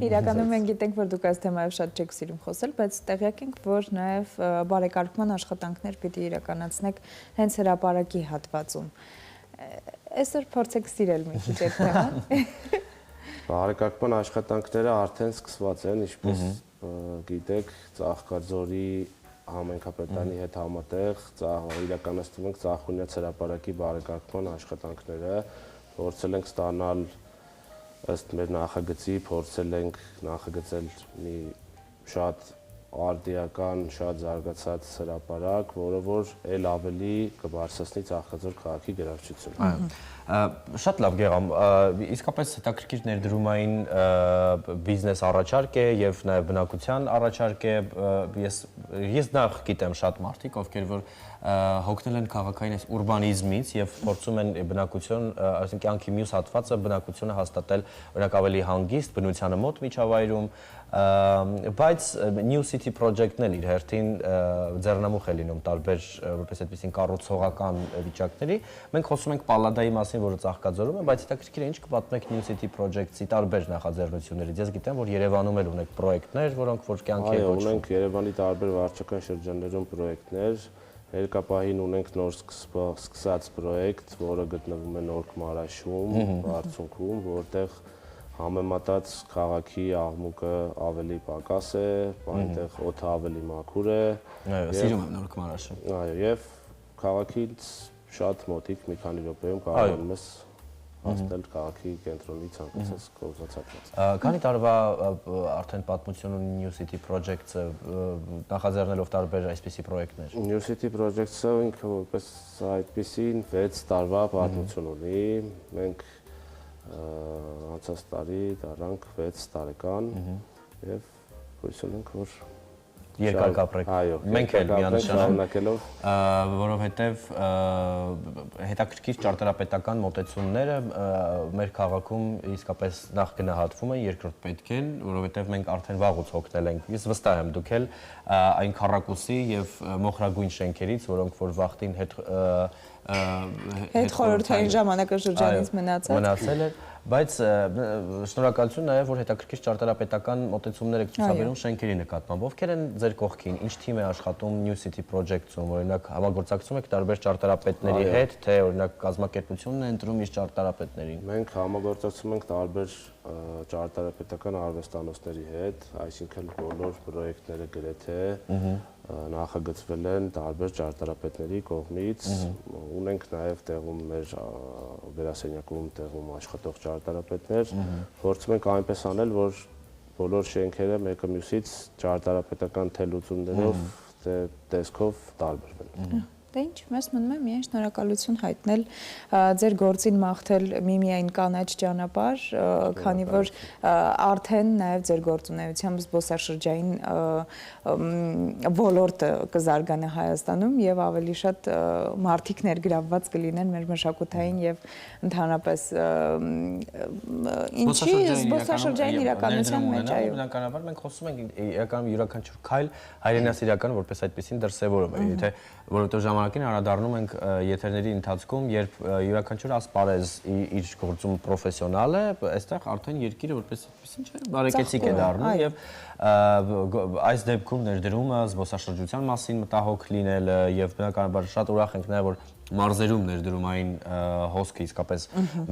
Speaker 1: Իրականում մենք գիտենք, որ դուք այս թեմայով շատ չեք սիրում խոսել, բայց տեղյակ ենք, որ նաև բարեկարգման աշխատանքներ պիտի իրականացնեք հենց հրապարակի հատվածում։ Այսօր փորձեք սիրել մի քիչ այդ թեման։
Speaker 7: Բարեկարգման աշխատանքները արդեն սկսված են, ինչպես գիտեք, Ծաղկաձորի համայնքապետարանի հետ համատեղ իրականացնում ենք Ծաղկունյաց հրապարակի բարեկարգման աշխատանքները, փորձել ենք ստանալ ըստ մեր նախագծի, փորձել ենք նախագծել մի շատ արդիական, շատ զարգացած հրապարակ, որը որ ել ավելի կբարձրացնի Ծաղկաձոր քաղաքի գրավչությունը։
Speaker 2: Շատ լավ Գեղամ, իսկապես հետաքրքիր ներդրումային բիզնես առաջարկ է եւ նաեւ բնակության առաջարկ է, ես նախ գիտեմ շատ մարդիկ, ովքեր որ հոգնել են քաղաքային այս ուրբանիզմից եւ փորձում են բնակություն, այսինքն կյանքի մյուս հատվածը բնակությունը հաստատել օրինակ ավելի հանգիստ բնությանը մոտ միջավայրում, բայց New City Project-ն էլ իր հերթին ձեռնամուխ է լինում տարբեր որպես այդպեսին կառուցողական վիճակների։ Մենք խոսում ենք Պալադայի մասին, որը Ծաղկաձորում է, բայց հետաքրքիր է ինչ կպատմեք New City Project-ի տարբեր նախաձեռնություններից։ Ես գիտեմ, որ Երևանում էլ ունեք պրոյեկտներ, որոնք որ կյանքի են կոչվում։
Speaker 7: Ունենք Երևանի տարբեր վարչական շրջաններում պրոյեկտներ։ Ներկապահին ունենք նոր սկսած պրոյեկտ, որը գտնվում է Նոր Քմարաշում, Բարձունքում, որտեղ համեմատած քաղաքի աղմուկը ավելի պակաս է, այնտեղ օդը ավելի մաքուր է։
Speaker 2: Այո, սիրում եմ Նոր Քմարաշը։
Speaker 7: Այո, եւ քաղաքից շատ մոտիկ մի քանի րոպեում կարողանում ես հասնել քաղաքի կենտրոնի ցանկացած կորզացած։
Speaker 2: Քանի տարվա արդեն պատմություն ունի New City Project-ը նախաձեռնելով տարբեր այսպիսի պրոյեկտներ։
Speaker 7: New City Project-ը ինքը որպես այդպիսին 6 տարվա պատմություն ունի։ Մենք անցած տարի դառնանք 6 տարեկան եւ հույս ունենք, որ
Speaker 2: երկար կապրեք։
Speaker 7: Այո,
Speaker 2: մենք էլ միանշանակ,
Speaker 7: որովհետև
Speaker 2: հետաքրքիր ճարտարապետական մոտեցումները մեր քաղաքում իսկապես նախ գնահատվում են, երկրորդ պետք են, որովհետև մենք արդեն վաղուց հոգնել ենք։ Ես վստահ եմ, դուք էլ այն քառակուսի եւ մոխրագույն շենքերից, որոնք որ վախտին հետ
Speaker 1: խորհրդային ժամանակաշրջանից մնացել
Speaker 2: էր, Բայց շնորհակալություն նաև որ հետաքրքիր ճարտարապետական մոտեցումներ եք ցուցաբերում շենքերի նկատմամբ։ Ովքեր են ձեր կողքին, ինչ թիմ է աշխատում New City Project-ում, օրինակ համագործակցում եք տարբեր ճարտարապետների հետ, թե օրինակ կազմակերպությունն է ընտրում իր ճարտարապետներին։
Speaker 7: Մենք համագործակցում ենք տարբեր ճարտարապետական արվեստանոցների հետ, այսինքն բոլոր պրոյեկտները գրեթե նախագծվել են տարբեր ճարտարապետների կողմից, ունենք նաև տեղում մեր վերասենյակում տեղում աշխատող ճարտարապետներ, փորձում ենք այնպես անել, որ բոլոր շենքերը մեկը մյուսից ճարտարապետական թե լուծումներով, թե տեսքով տարբերվեն։
Speaker 1: Դե ինչ, մեզ մնում է միայն շնորհակալություն հայտնել ձեր գործին մաղթել միմիայն կանաչ ճանապարհ, քանի որ արդեն նաև ձեր գործունեությամբ զբոսաշրջային ոլորտը կզարգանա Հայաստանում եւ ավելի շատ մարդիկ ներգրավված կլինեն մեր մշակութային եւ ընդհանրապես ինչի զբոսաշրջային իրականության մեջ այո։
Speaker 2: Բնականաբար մենք խոսում ենք իրականում յուրաքանչյուր քայլ հայրենասիրական որպես այդպեսին դրսևորում է, եթե որովհետեւ ժամանակին անդրադառնում ենք եթերների ընթացքում, երբ յուրաքանչյուր ասպարեզ իր գործում պրոֆեսիոնալ է, այստեղ արդեն երկիրը որպես այդպեսին չէ, բարեկեցիկ է դառնում եւ այս դեպքում ներդրումը զբոսաշրջության մասին մտահոգ լինելը եւ բնականաբար շատ ուրախ ենք նաեւ որ մարզերում ներդրումային հոսքը իսկապես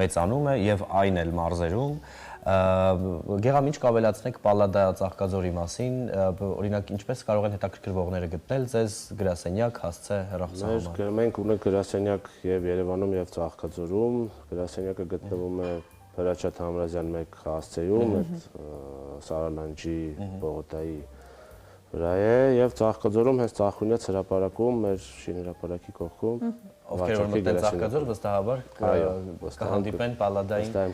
Speaker 2: մեծանում է եւ այն էլ մարզերում Գեղամ ինչ կավելացնեք Պալադա Ծաղկաձորի մասին, օրինակ ինչպես կարող են հետաքրքրվողները գտնել ձեզ գրասենյակ, հասցե, հեռախոսահամար։
Speaker 7: Մենք ունենք գրասենյակ եւ Երևանում եւ Ծաղկաձորում, գրասենյակը գտնվում է Հրաչյա Թամրազյան 1 հասցեում, այդ Սարալանջի Բողոկայի վրա է եւ Ծաղկաձորում հենց Ծաղկունյաց հրապարակում մեր շինհրապարակի կողքում
Speaker 2: ովքեր որ մտնեն Ծաղկաձոր վստահաբար կհանդիպեն Պալադային։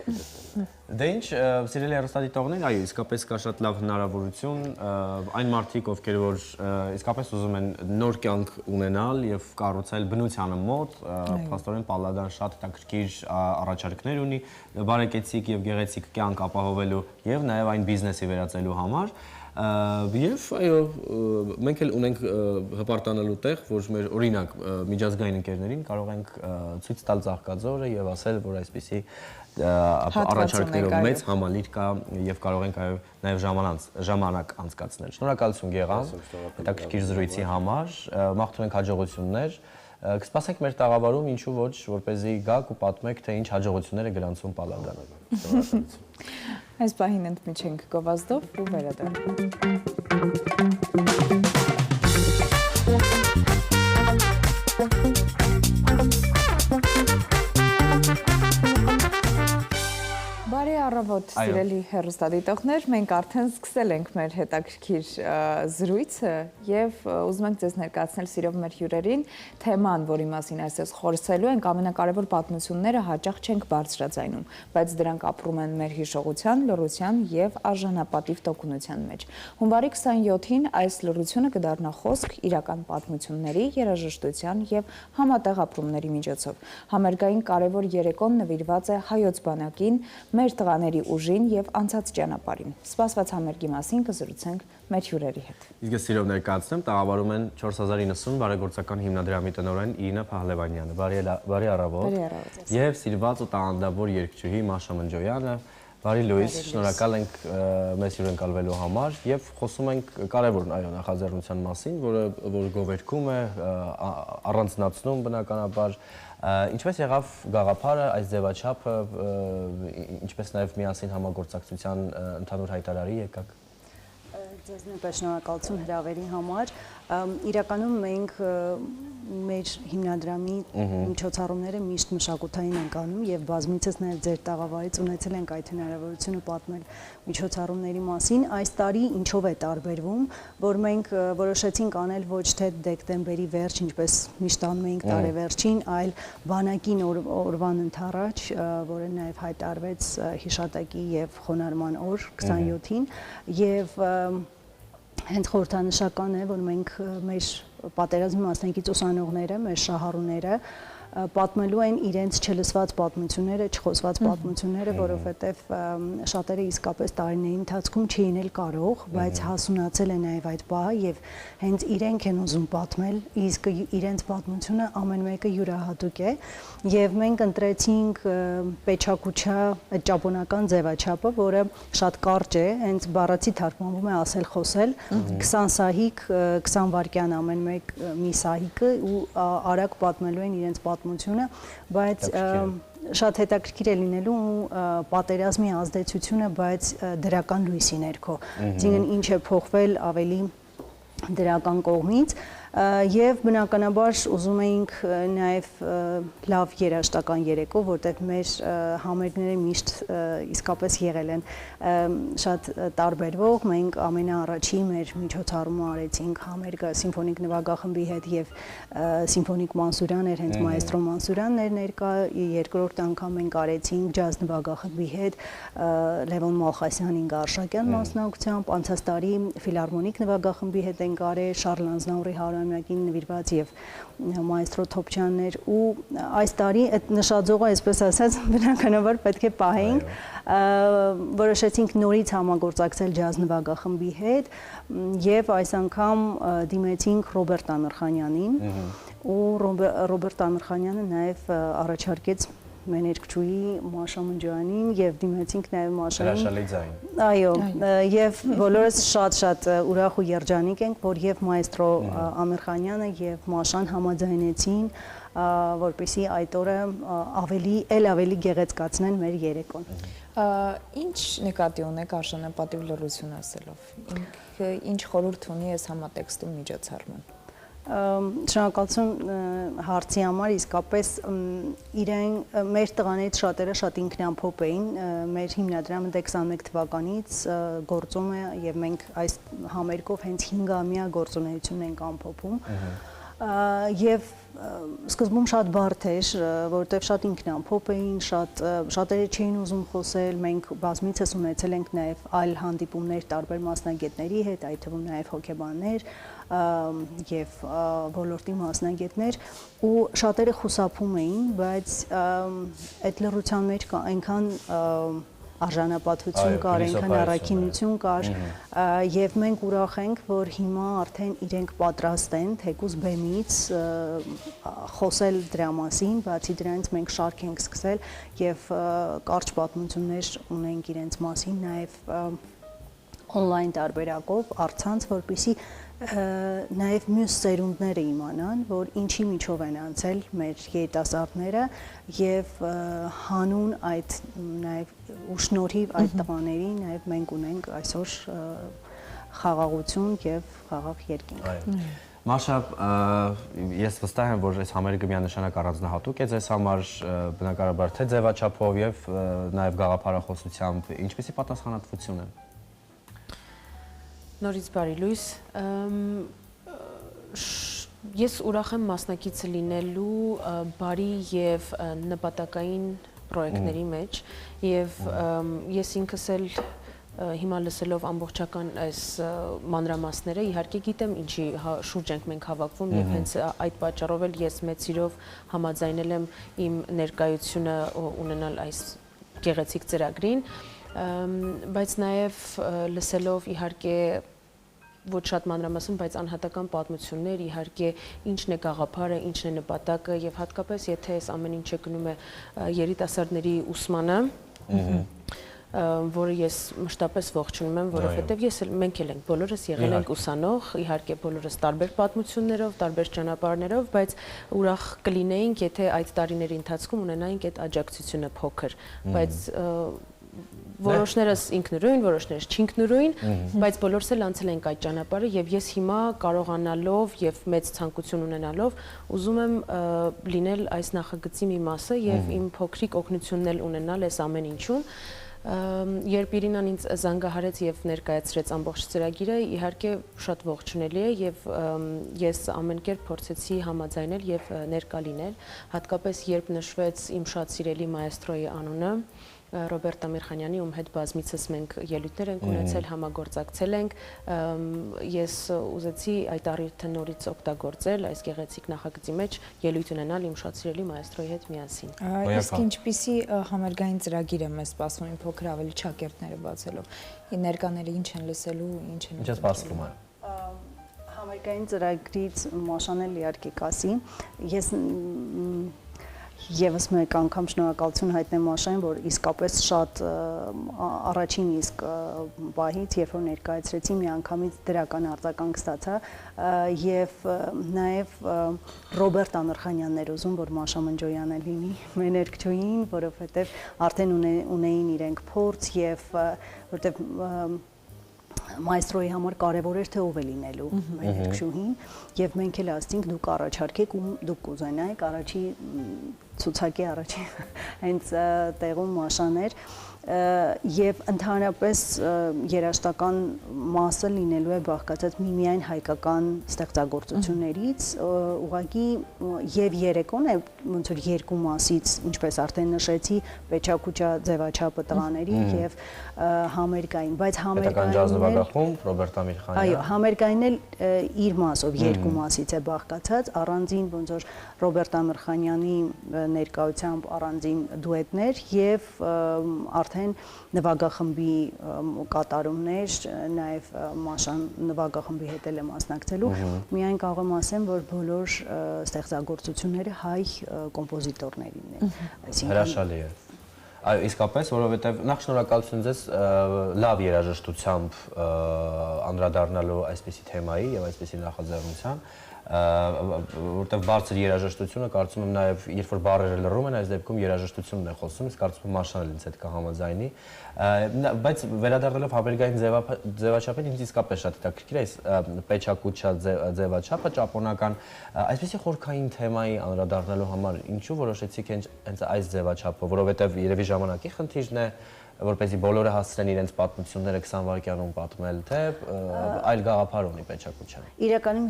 Speaker 2: Դե ինչ, սիրելի հեռուստադիտողներ, այո, իսկապես կա շատ լավ հնարավորություն այն մարդիկ, ովքեր որ իսկապես ուզում են նոր կյանք ունենալ եւ կառուցել բնությանը մոտ, փաստորեն Պալադան շատ հետաքրքիր առաջարկներ ունի բարեկեցիկ եւ գեղեցիկ կյանք ապահովելու եւ նաեւ այն բիզնեսի վերածելու համար։ Եվ այո, մենք էլ ունենք հպարտանալու տեղ, որ մեր օրինակ միջազգային ընկերներին կարող ենք ցույց տալ Ծաղկաձորը եւ ասել, որ այսպիսի առաջարկներով մեծ համալիր կա եւ կարող ենք այո նաեւ ժամանակ անցկացնել։ Շնորհակալություն Գեղամ, հետաքրքիր զրույցի համար, մաղթում ենք հաջողություններ։ Կսպասենք մեր տաղավարում, ինչու ոչ, որպեսզի գաք ու պատմեք, թե ինչ հաջողություններ է գրանցում Պալադանը։ Շնորհակալություն։
Speaker 1: Այս պահին ընդմիջենք գովազդով ու վերադառնանք։ Բարի առավոտ, սիրելի հեռուստադիտողներ, մենք արդեն սկսել ենք մեր հետաքրքիր զրույցը եւ ուզում ենք ձեզ ներկայացնել սիրով մեր հյուրերին թեման, որի մասին այսօր խոսելու ենք, ամենակարևոր պատմությունները հաճախ չենք բարձրաձայնում, բայց դրանք ապրում են մեր հիշողության, լռության եւ արժանապատիվ տոկունության մեջ։ Հունվարի 27-ին այս լռությունը կդառնա խոսք իրական պատմությունների, երաժշտության եւ համատեղ ապրումների միջոցով։ Համերգային կարևոր երեկոն նվիրված է հայոց բանակին, մեր տղաների ուժին եւ անցած ճանապարհին։ Սպասված համերգի մասին կզրուցենք մեր հյուրերի հետ։
Speaker 2: Իսկ ես սիրով ներկայացնեմ, տաղավարում են 4090 բարեգործական հիմնադրամի տնօրեն Իրինա Փահլևանյանը։ Բարի առավոտ։ Եվ սիրված ու տաղանդավոր երգչուհի Մաշա Մնջոյանը։ Բարի լույս, շնորհակալ ենք մեզ հյուրընկալվելու համար եւ խոսում ենք կարևոր այո նախաձեռնության մասին, որ գովերգում է, առանձնացնում բնականաբար Ինչպես եղավ գաղափարը, այս ձևաչափը, ինչպես նաև միասին համագործակցության ընդհանուր հայտարարի եկաք։
Speaker 8: Ձեզ նույնպես շնորհակալություն հրավերի համար։ Իրականում մենք մեր հիմնադրամի միջոցառումները միշտ մշակութային ենք անում եւ բազմիցս նաեւ ձեր տաղավարից ունեցել ենք այդ հնարավորությունը պատմել միջոցառումների մասին։ Այս տարի ինչով է տարբերվում, որ մենք որոշեցինք անել ոչ թե դեկտեմբերի վերջ, ինչպես միշտ անում էինք տարեվերջին, այլ բանակին օրվան ընդառաջ, որը նաեւ հայտարարվեց հիշատակի եւ խոնարհման օր 27-ին եւ հենց խորհրդանշական է, որ մենք մեր պատերազմի մասնակից ուսանողները, մեր շահառուները պատմելու են իրենց չլսված պատմությունները, չխոսված պատմությունները, որովհետև շատերը իսկապես տարիների ընթացքում չէին էլ կարող, բայց հասունացել է նաև այդ պահը եւ հենց իրենք են ուզում պատմել, իսկ իրենց պատմությունը ամեն մեկը յուրահատուկ է եւ մենք ընտրեցինք Պեչակուչա այդ ճապոնական ձևաչափը, որը շատ կարճ է, հենց բառացի թարգմանվում է ասել խոսել, 20 սահիկ, 20 վայրկյան ամեն մեկ մի սահիկը ու արագ պատմելու են իրենց պատմությունը, բայց շատ հետաքրքիր է լինելու պատերազմի ազդեցությունը, բայց դրական լույսի ներքո։ Այսինքն ինչ է փոխվել ավելի դրական կողմից եւ բնականաբար ուզում էինք նաեւ լավ երաժշտական երեկո, որտեղ մեր համերգները միշտ իսկապես եղել են շատ տարբերվող, մենք ամենաառաջի մեր միջոցառումը արեցինք համերգը սիմֆոնիկ նվագախմբի հետ եւ սիմֆոնիկ Մանսուրյան էր, հենց մայստրո Մանսուրյանն էր ներկա, երկրորդ անգամ մենք արեցինք ջազ նվագախմբի հետ Լևոն Մալխասյանին Գարշակյան մասնակցությամբ, անցած տարի ֆիլհարմոնիկ նվագախմբի հետ ենք արել Շարլ Անզնաուրի հարյուրամյակին նվիրված եւ մայստրո Թոփչյաններ ու այս տարի այդ նշաձողը, այսպես ասած, բնականաբար պետք է պահենք, որոշեցինք նորից համագործակցել ջազ նվագախմբի հետ եւ այս անգամ դիմեցինք Ռոբերտ Ամիրխանյանին ու Ռոբերտ Ամիրխանյանը նաեւ առաջարկեց մեներկչուի Մաշա Մնջյանին եւ դիմեցինք նաեւ Մաշային։
Speaker 2: Հրաշալի ձայն։
Speaker 8: Այո, եւ բոլորս շատ ուրախ ու երջանիկ ենք, որ եւ մայստրո Ամիրխանյանը եւ Մաշան համաձայնեցին, որպեսզի այդ օրը ավելի գեղեցկացնեն մեր երեկոն։
Speaker 1: Ինչ նկատի ունեք արժանապատիվ լռություն ասելով։ Ինքը ինչ խորհուրդ ունի այս համատեքստում միջոցառման։
Speaker 8: Շնորհակալություն հարցի համար, իսկապես մեր տղաներից շատերը շատ ինքնամփոփ էին, մեր հիմնադրամը 21 թվականից գործում է եւ մենք այս համերգով հենց 5-ամյա գործունեություն ենք ամփոփում եւ սկզբում շատ բարդ էր, որովհետեւ շատ ինքնամփոփ էին, շատերը չէին ուզում խոսել, մենք բազմիցս ունեցել ենք նաեւ այլ հանդիպումներ տարբեր մասնագետների հետ, այդ թվում նաեւ հոգեբաններ եւ ոլորտի մասնագետներ ու շատերը խուսափում էին, բայց այդ լռության մեջ այնքան արժանապատվություն կար, այնքան առաքինություն կար եւ մենք ուրախ ենք, որ հիմա արդեն իրենք պատրաստ են թեկուզ բեմից խոսել դրա մասին, բացի դրանից մենք շարք ենք սկսել եւ կարճ պատմություններ ունենք իրենց մասին նաեւ on-line տարբերակով առցանց, որպեսզի նաև մյուս ծերունդները իմանան, որ ինչի միջով են անցել մեր երիտասարդները եւ հանուն այդ նաև ու շնորհիվ այդ տղաների նաև մենք ունենք այսօր խաղաղություն եւ խաղաղ երկինք։
Speaker 2: Մաշա, ես վստահ եմ, որ այս համերգը միանշանակ առանձնահատուկ է ձեզ համար, բնականաբար թե ձևաչափով եւ նաև գաղափարախոսությամբ, ինչպիսի պատասխանատվություն է։
Speaker 9: Նորից բարի լույս, ես ուրախ եմ մասնակիցը լինելու բարի եւ նպատակային պրոյեկտների մեջ եւ ես ինքս էլ հիմա լսելով ամբողջական այս մանրամասները իհարկե գիտեմ ինչի շուրջ ենք մենք հավաքվում եւ հենց այդ պատճառով էլ ես մեծ սիրով համաձայնել եմ իմ ներկայությունը ունենալ այս գեղեցիկ ծրագրին, բայց նաեւ լսելով իհարկե ոչ շատ մանրամասն, բայց անհատական պատմություններ, իհարկե ինչն է գաղափարը, ինչն է նպատակը եւ հատկապես եթե այս ամեն ինչը գնում է երիտասարդների ուսմանը, որը ես մշտապես ողջունում եմ, որովհետեւ մենք էլ ենք բոլորս եղել ենք ուսանող, իհարկե բոլորս տարբեր պատմություններով, տարբեր ճանապարհներով, բայց ուրախ կլինեինք, եթե այդ տարիների ընթացքում ունենայինք այդ աջակցությունը փոքր, բայց որոշներս ինքնուրույն, որոշներս չինքնուրույն, բայց բոլորս էլ անցել ենք այդ ճանապարհը եւ ես հիմա կարողանալով եւ մեծ ցանկություն ունենալով ուզում եմ լինել այս նախագծի մի մասը եւ իմ փոքրիկ օգնությունն էլ ունենալ այս ամեն ինչում։ Երբ Իրինան ինձ զանգահարեց եւ ներկայացրեց ամբողջ ծրագիրը, իհարկե շատ ողջունելի է եւ ես ամեն կերպ փորձեցի համաձայնել եւ ներկա լինել, հատկապես երբ նշվեց իմ շատ սիրելի մայստրոյի անունը, Ռոբերտ Ամիրխանյանի, ում հետ բազմիցս մենք ելույթներ ենք ունեցել, համագործակցել ենք։ Ես ուզեցի այդ առիթը նորից օգտագործել այս գեղեցիկ նախագծի մեջ ելույթ ունենալ իմ շատ սիրելի մայստրոյի հետ միասին։
Speaker 1: Իսկ ինչպիսի համերգային ծրագիր է մեզ սպասվում փոքր ավելի ճակերտները բացելով։ Ներկաները ինչ են լսելու, ինչ են։
Speaker 2: Ինչ է սպասվում է։
Speaker 8: Համերգային ծրագրից Մաշանել իհարկե կասի։ Ես Եվս մեկ անգամ շնորհակալություն հայտնեմ Մաշային, որ իսկապես շատ առաջին իսկ պահից, երբ որ ներկայացրեցի, միանգամից դրական արձագանք ստացա եւ նաեւ Ռոբերտ Ամիրխանյանն էր ուզում, որ Մաշա Մնջոյանը լինի մեր ներկայացին, որովհետեւ արդեն ունեին իրենք փորձ եւ որտեւ մայստրոյի համար կարևոր էր թե ով է լինելու մեր երկշուհին եւ մենք էլ ասցինք դուք առաջարկեք ու դուք կուզենայիք առաջի ցուցակի առաջի հենց տեղում Մաշաներ եւ ընդհանրապես երաժշտական մասը լինելու է բաղկացած միայն հայկական ստեղծագործություններից ուղղակի եւ երեկոն է ոնց որ երկու մասից ինչպես արդեն նշեցի Պեչակուչա ձևաչափը տղաների եւ համերգային բայց
Speaker 2: համերգային ջազ նվագախումբ Ռոբերտ Ամիրխանյան
Speaker 8: այո համերգային էլ իր մասով երկու մասից է բաղկացած առանձին ոնց որ Ռոբերտ Ամիրխանյանի ներկայությամբ առանձին դուետներ եւ արդեն նվագախմբի կատարումներ, նաև Մաշան նվագախմբի հետ էլ է մասնակցելու, միայն կարող եմ ասեմ, որ բոլոր ստեղծագործությունները հայ կոմպոզիտորներին են։
Speaker 2: Հրաշալի է։ Այո, իսկապես, որովհետև նախ շնորհակալություն ձեզ լավ երաժշտությամբ անդրադառնալու այսպիսի թեմայի եւ այսպիսի նախաձեռնության որտեղ բարձր երաժշտությունը կարծում եմ նաև երբ որ բառերը լռում են այս դեպքում երաժշտությունն է խոսում իսկ կարծում եմ Մաշան էլ ինձ հետ կհամաձայնի բայց վերադառնալով համերգային ձևաչափին ինձ իսկապես շատ հետաքրքիր է այս Պեչակուչա ձևաչափը ճապոնական այսպիսի խորքային թեմայի անդրադառնալու համար ինչու որոշեցիք հենց այս ձևաչափը որովհետև երևի ժամանակի խնդիրն է որպեսզի բոլորը հասցնեն իրենց պատմությունները 20 վայրկյանում պատմել, թե այլ գաղափար ունի Պեչակուչան։
Speaker 8: Իրականում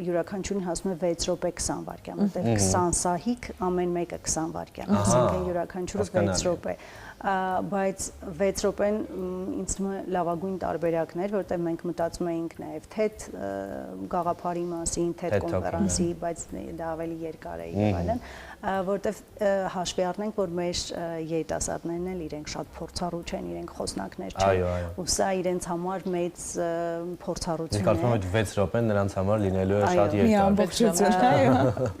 Speaker 8: յուրաքանչյուրին հասնում է 6 րոպե 20 վայրկյան, որտեղ 20 սահիկ ամեն մեկը 20 վայրկյան, այսինքն յուրաքանչյուրը 6 րոպե։ Բայց 6 րոպեն ինձ թվում է լավագույն տարբերակն էր, որտեղ մենք մտածում էինք նաև թեթ գաղափարի մասին, թեթ կոնֆերանսի, բայց դա ավելի երկար է եւ այլն, որտեղ հաշվի առնենք, որ մեր երիտասարդներն էլ իրենք շատ փորձառու չեն, իրենք խոսնակներ չեն, ու սա իրենց համար մեծ փորձառություն է։
Speaker 2: Իսկ կարծում եմ այդ 6 րոպեն նրանց համար լինելու է շատ երկար։
Speaker 1: Մի ամբողջություն, այո։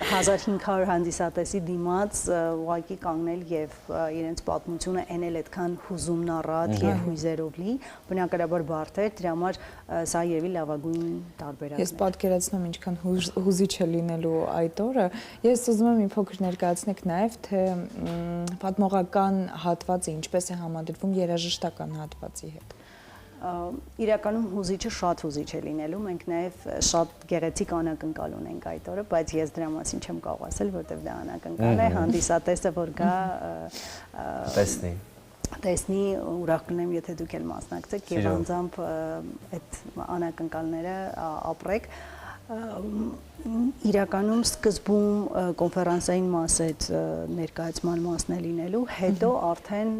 Speaker 8: 1500 հանդիսատեսի դիմաց ուղղակի կանգնել եւ իրենց պատմությունը էնել այդքան հուզումնառատ եւ հույզերով լի, բնականաբար բարդ է, դրա համար սա երևի լավագույն տարբերակն է։
Speaker 1: Ես պատկերացնում ինչքան հուզիչ է լինելու այդ օրը։ Ես ուզում եմ մի փոքր ներկայացնեք նաեւ թե պատմողական հատվածը ինչպես է համադրվում երաժշտական հատվածի հետ։
Speaker 8: Իրականում հուզիչը շատ հուզիչ է լինելու, մենք նաև շատ գեղեցիկ անակնկալ ունենք այդ օրը, բայց ես դրա մասին չեմ կարող ասել, որտեղ դա անակնկալ է, հանդիսատեսը որ գա տեսնի, ուրախ կլինեմ, եթե դուք էլ մասնակցեք եւ անձամբ այդ անակնկալները ապրեք։ Իրականում սկզբում կոնֆերանսային մասը այդ ներկայացման մասն է լինելու, հետո արդեն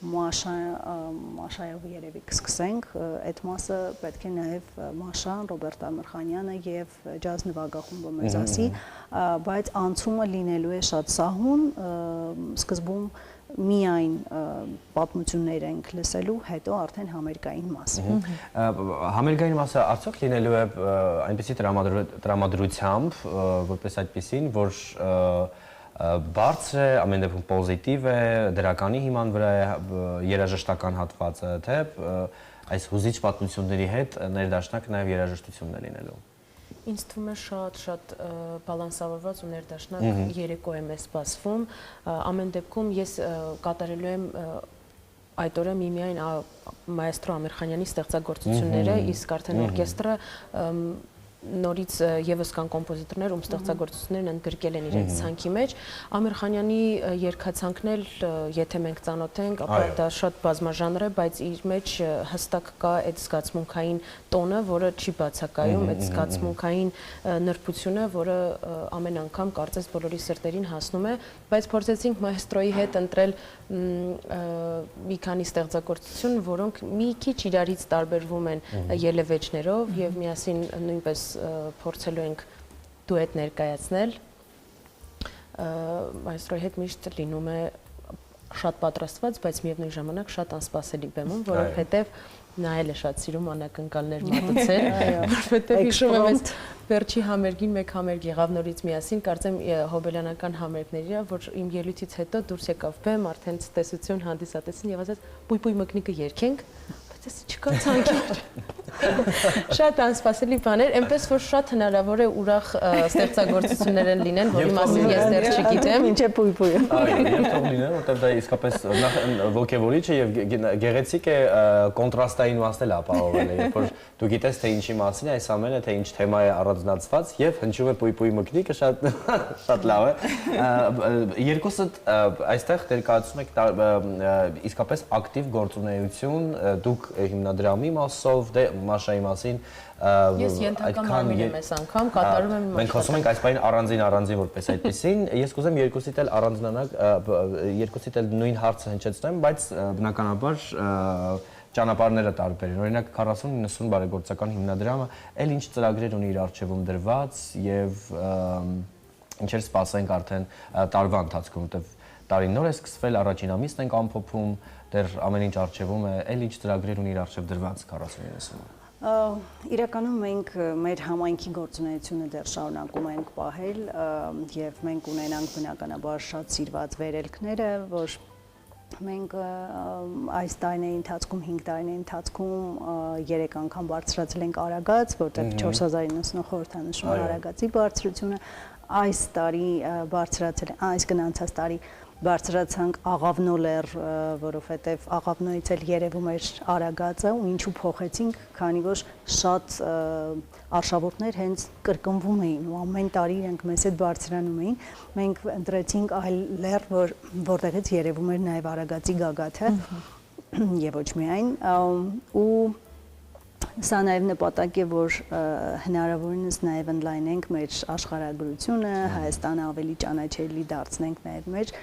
Speaker 8: Մաշայով երևի կսկսենք, այդ մասը պետք է նաև Մաշան, Ռոբերտ Ամիրխանյանը եւ ջազ նվագախումբը մեզ ասի, բայց անցումը լինելու է շատ սահուն, սկզբում միայն պատմություններ ենք լսելու, հետո արդեն համերգային մասը։
Speaker 2: Համերգային մասը արդյոք լինելու է այնպիսի տրամադրությամբ, որպես այդպիսին, որ բարձր է, ամեն դեպքում պոզիտիվ է, դրականի հիման վրա է երաժշտական հատվածը, թե այս հուզիչ պատմությունների հետ ներդաշնակ նաև երաժշտությունն է լինելու։
Speaker 9: Ինձ թվում է շատ բալանսավորված ու ներդաշնակ երեկո է մեզ սպասվում։ Ամեն դեպքում ես կատարելու եմ այդ օրը միմիայն մայստրո Ամիրխանյանի ստեղծագործությունները, իսկ արդեն օրկեստրը նորից եւս կան կոմպոզիտորներ, ում ստեղծագործություններն ընդգրկել են իրենց ցանկի մեջ։ Ամիր Խանյանի երգացանկն էլ, եթե մենք ծանոթ ենք, ապա դա շատ բազմաժանր է, բայց իր մեջ հստակ կա այդ զգացմունքային տոնը, որը չի բացակայում, այդ զգացմունքային նրբությունը, որը ամեն անգամ կարծես բոլորի սրտերին հասնում է, բայց փորձեցինք մայստրոյի հետ ընտրել մի քանի ստեղծագործություն, որոնք մի քիչ իրարից տարբերվում են ելևէջներով եւ միասին նույնպես փորձելու ենք դուետ ներկայացնել։ Մայստրոյի հետ միշտ լինում է շատ պատրաստված, բայց միևնույն ժամանակ շատ անսպասելի բեմում, որովհետեւ նա էլ է շատ սիրում անակնկալներ մատուցել, որովհետեւ հիշում եմ այս վերջի համերգին մեկ համերգ եղավ նորից միասին, կարծեմ հոբելյանական համերգների, որ իմ ելույթից հետո դուրս եկավ բեմ, արդեն տեսություն հանդիսատեսին եւ ասաց՝ «Պույպույ մկնիկը երգենք», բայց ես չկա ցանկի։ Շատ անսպասելի բաներ, այնպես որ շատ հնարավոր է ուրախ ստեղծագործություններ են լինեն, որի մասին ես դեռ չգիտեմ։
Speaker 8: Ինչ է պույպույը։
Speaker 2: Եվ թող լինեն, որտեղ դա իսկապես ոգևորիչ է եւ գեղեցիկ է կոնտրաստային մասն էլ ապահովել է, երբ որ դու գիտես թե ինչի մասին է այս ամենը, թե ինչ թեմա է առանձնացված եւ հնչում է պույպույի մկնիկը, շատ լավ է։ Երկուսդ այստեղ ներկայացնում եք իսկապես ակտիվ գործունեություն, դուք հիմնադրամի մասով, դե Մաշայի մասին
Speaker 9: ես ենթական մարմին եմ այս անգամ կատարում եմ
Speaker 2: մենք խոսում ենք այս բանին առանձին որպես այդպեսին ես կուզեմ երկուսիդ էլ առանձնանալ երկուսիդ էլ նույն հարցը հնչեցնեմ բայց բնականաբար ճանապարհները տարբեր են օրինակ 40-90 բարեգործական հիմնադրամը էլ ինչ ծրագրեր ունի իր արժևում դրված եւ ինչեր սպասենք արդեն տարվա ընթացքում որտեվ տարին նոր է սկսվել առաջին ամիսն ենք ամփոփում դեռ ամեն ինչ արժևում է էլ ինչ ծրագրեր ունի իր արժև դրված 40-90-ը
Speaker 8: Իրականում մենք մեր համայնքի գործունեությունը դեռ շարունակում ենք պահել եւ մենք ունենանք բնականաբար շատ սիրված վերելքները, որ մենք այս տարիների ընթացքում 5 տարիների ընթացքում 3 անգամ բարձրացել ենք Արագած, որտեղ 4090 խորհրդանշում Արագածի բարձրությունը, այս տարի բարձրացել այս գնացած տարի բարձրացանք Աղավնոլեր, որովհետև Աղավնոյից էլ երևում էր Արագածը ու ինչու փոխեցինք, քանի որ շատ արշավորդներ հենց կրկնվում էին ու ամեն տարի իրենք մեզ հետ բարձրանում էին, մենք ընտրեցինք այլ լեռ, որտեղից երևում էր նաև Արագածի գագաթը եւ ոչ միայն ու Սա նաև նպատակ է, որ հնարավորինս նաև ընդլայնենք մեր աշխարհագրությունը, Հայաստանը ավելի ճանաչելի դարձնենք նաև մեր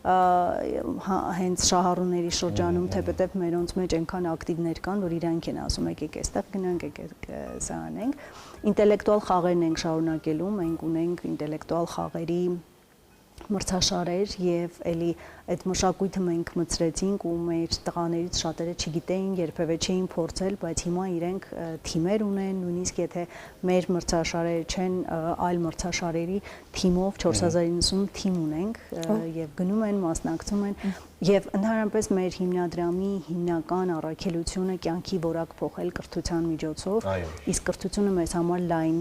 Speaker 8: հենց շահառուների շրջանում, թեպետև մերոնց մեջ այնքան ակտիվներ կան, որ իրանք են ասում եկեք այստեղ գնանք, եկեք սա անենք։ Ինտելեկտուալ խաղերն ենք շարունակելու, մենք ունենք ինտելեկտուալ խաղերի մրցաշարեր եւ էլի այդ մշակույթը մենք մցրեցինք ու մեր տղաներից շատերը չգիտեին, երբևէ չէին փորձել, բայց հիմա իրենք թիմեր ունեն, նույնիսկ եթե մեր մրցաշարերը չեն, այլ մրցաշարերի թիմով 4090 թիմ ունենք եւ գնում են, մասնակցում են եւ ընդհանրապես մեր հիմնադրամի հիմնական առաքելությունը կյանքի որակ փոխել կրթության միջոցով, իսկ կրթությունը մեզ համար լայն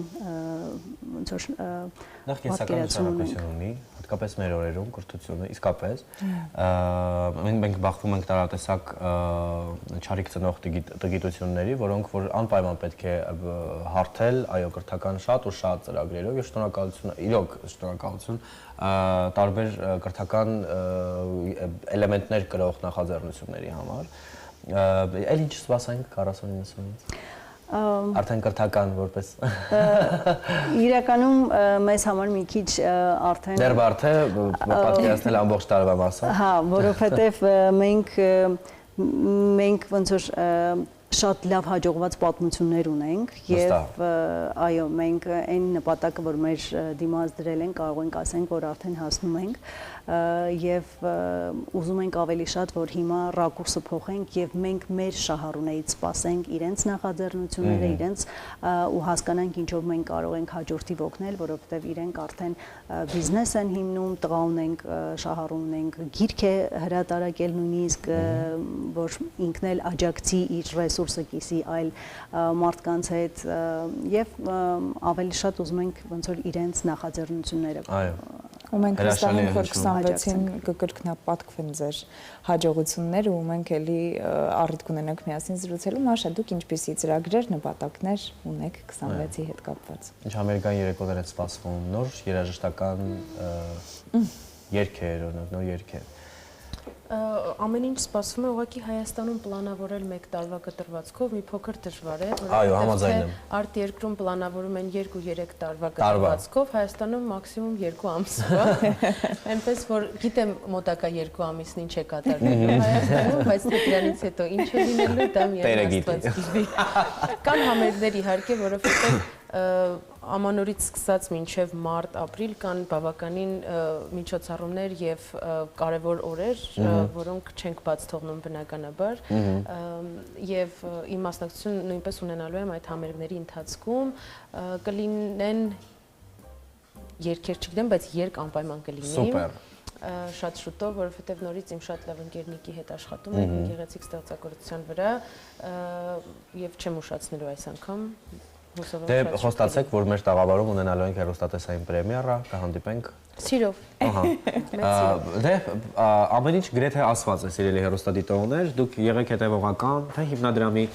Speaker 8: ոնց որ
Speaker 2: նախ կենսական նշանակություն ունի հատկապես մեր օրերում կրթությունը իսկապես մենք բախվում ենք տարատեսակ չարիք ծնող տգիտությունների, որոնք որ անպայման պետք է հարթել, այո, կրթական շատ ու շատ ծրագրերով եւ շնորհակալություն, իրոք շնորհակալություն տարբեր կրթական էլեմենտներ կրող նախաձեռնությունների համար։ Էլ ինչ սպասենք 40-90-ից։ Արդեն կրթական որպես
Speaker 8: Իրականում մեզ համար մի քիչ արդեն
Speaker 2: դեռ բարդ է պատկերացնել ամբողջ տարվա մասը։
Speaker 8: Հա, որովհետև մենք ոնց որ շատ լավ հաջողված պատմություններ ունենք եւ այո մենք այն նպատակը որ մեր դիմաց դրել են կարող ենք ասենք որ արդեն հասնում ենք եւ ուզում ենք ավելի շատ որ հիմա ռակուրսը փոխենք եւ մենք մեր շահառուներից սպասենք իրենց նախաձեռնությունները իրենց ու հասկանանք ինչով մենք կարող ենք հաջորդի օգնել որովհետեւ իրենք արդեն բիզնես են հիմնում տղա ունենք շահառու ունենք գիրք է հրատարակել նույնիսկ որ ինքն էլ աջակցի իր ռեսուրսը կիսի այլ մարդկանց հետ եւ ավելի շատ ուզում ենք ոնց որ իրենց նախաձեռնությունները
Speaker 1: Ու մենք վստահ ենք, որ
Speaker 2: հրաշալի է
Speaker 1: 26-ին կկրկնապատկվեն ձեր հաջողությունները ու մենք էլի առիթ կունենանք միասին զրուցելու։ Մաշա, դուք ինչպիսի ծրագրեր, նպատակներ ունեք 26-ի հետ կապված։
Speaker 2: Ինչ ամերիկյան երեկոներ է սպասվում, նոր երաժշտական երգեր, օրինակ նոր երգեր։
Speaker 9: Ամեն ինչ սպասվում է ուղղակի Հայաստանում պլանավորել 1 տարվա կտրվածքով մի փոքր դժվար է,
Speaker 2: Այո, համաձայն եմ։
Speaker 9: արտերկրում պլանավորում են 2-3 տարվա կտրվածքով, Հայաստանում մաքսիմում 2 ամսվա։ Այնպես որ գիտեմ մոտակա 2 ամիսն ինչ է կատարվելու Հայաստանում, բայց դրանից հետո ինչ է լինելու, դա միայն Աստված գիտի։ Կան համերգներ իհարկե, որովհետև ամանորից սկսած մինչև մարտ-ապրիլ կան բավականին միջոցառումներ եւ կարեւոր օրեր, որոնք չենք բաց թողնում բնականաբար եւ իմ մասնակցությունը նույնպես ունենալու եմ այդ համերգների ընթացքում կլինեն երգեր չգիտեմ, բայց երկ անպայման կլինի։
Speaker 2: Սուպեր։
Speaker 9: Շատ շուտով, որովհետեւ նորից իմ շատ լավ ընկեր Նիկի հետ աշխատում ենք գեղեցիկ ստեղծագործության վրա եւ չեմ ուշացնելու այս անգամ
Speaker 2: Դե խոստացեք, որ մեր տաղավարում ունենալու ենք հեռուստատեսային պրեմիերա, կհանդիպենք։
Speaker 9: Սիրով։
Speaker 2: Ահա։ Դե ամեն ինչ գրեթե ասված է, սիրելի հեռուստադիտողներ, դուք եղեք հետևողական, թե հիմնադրամի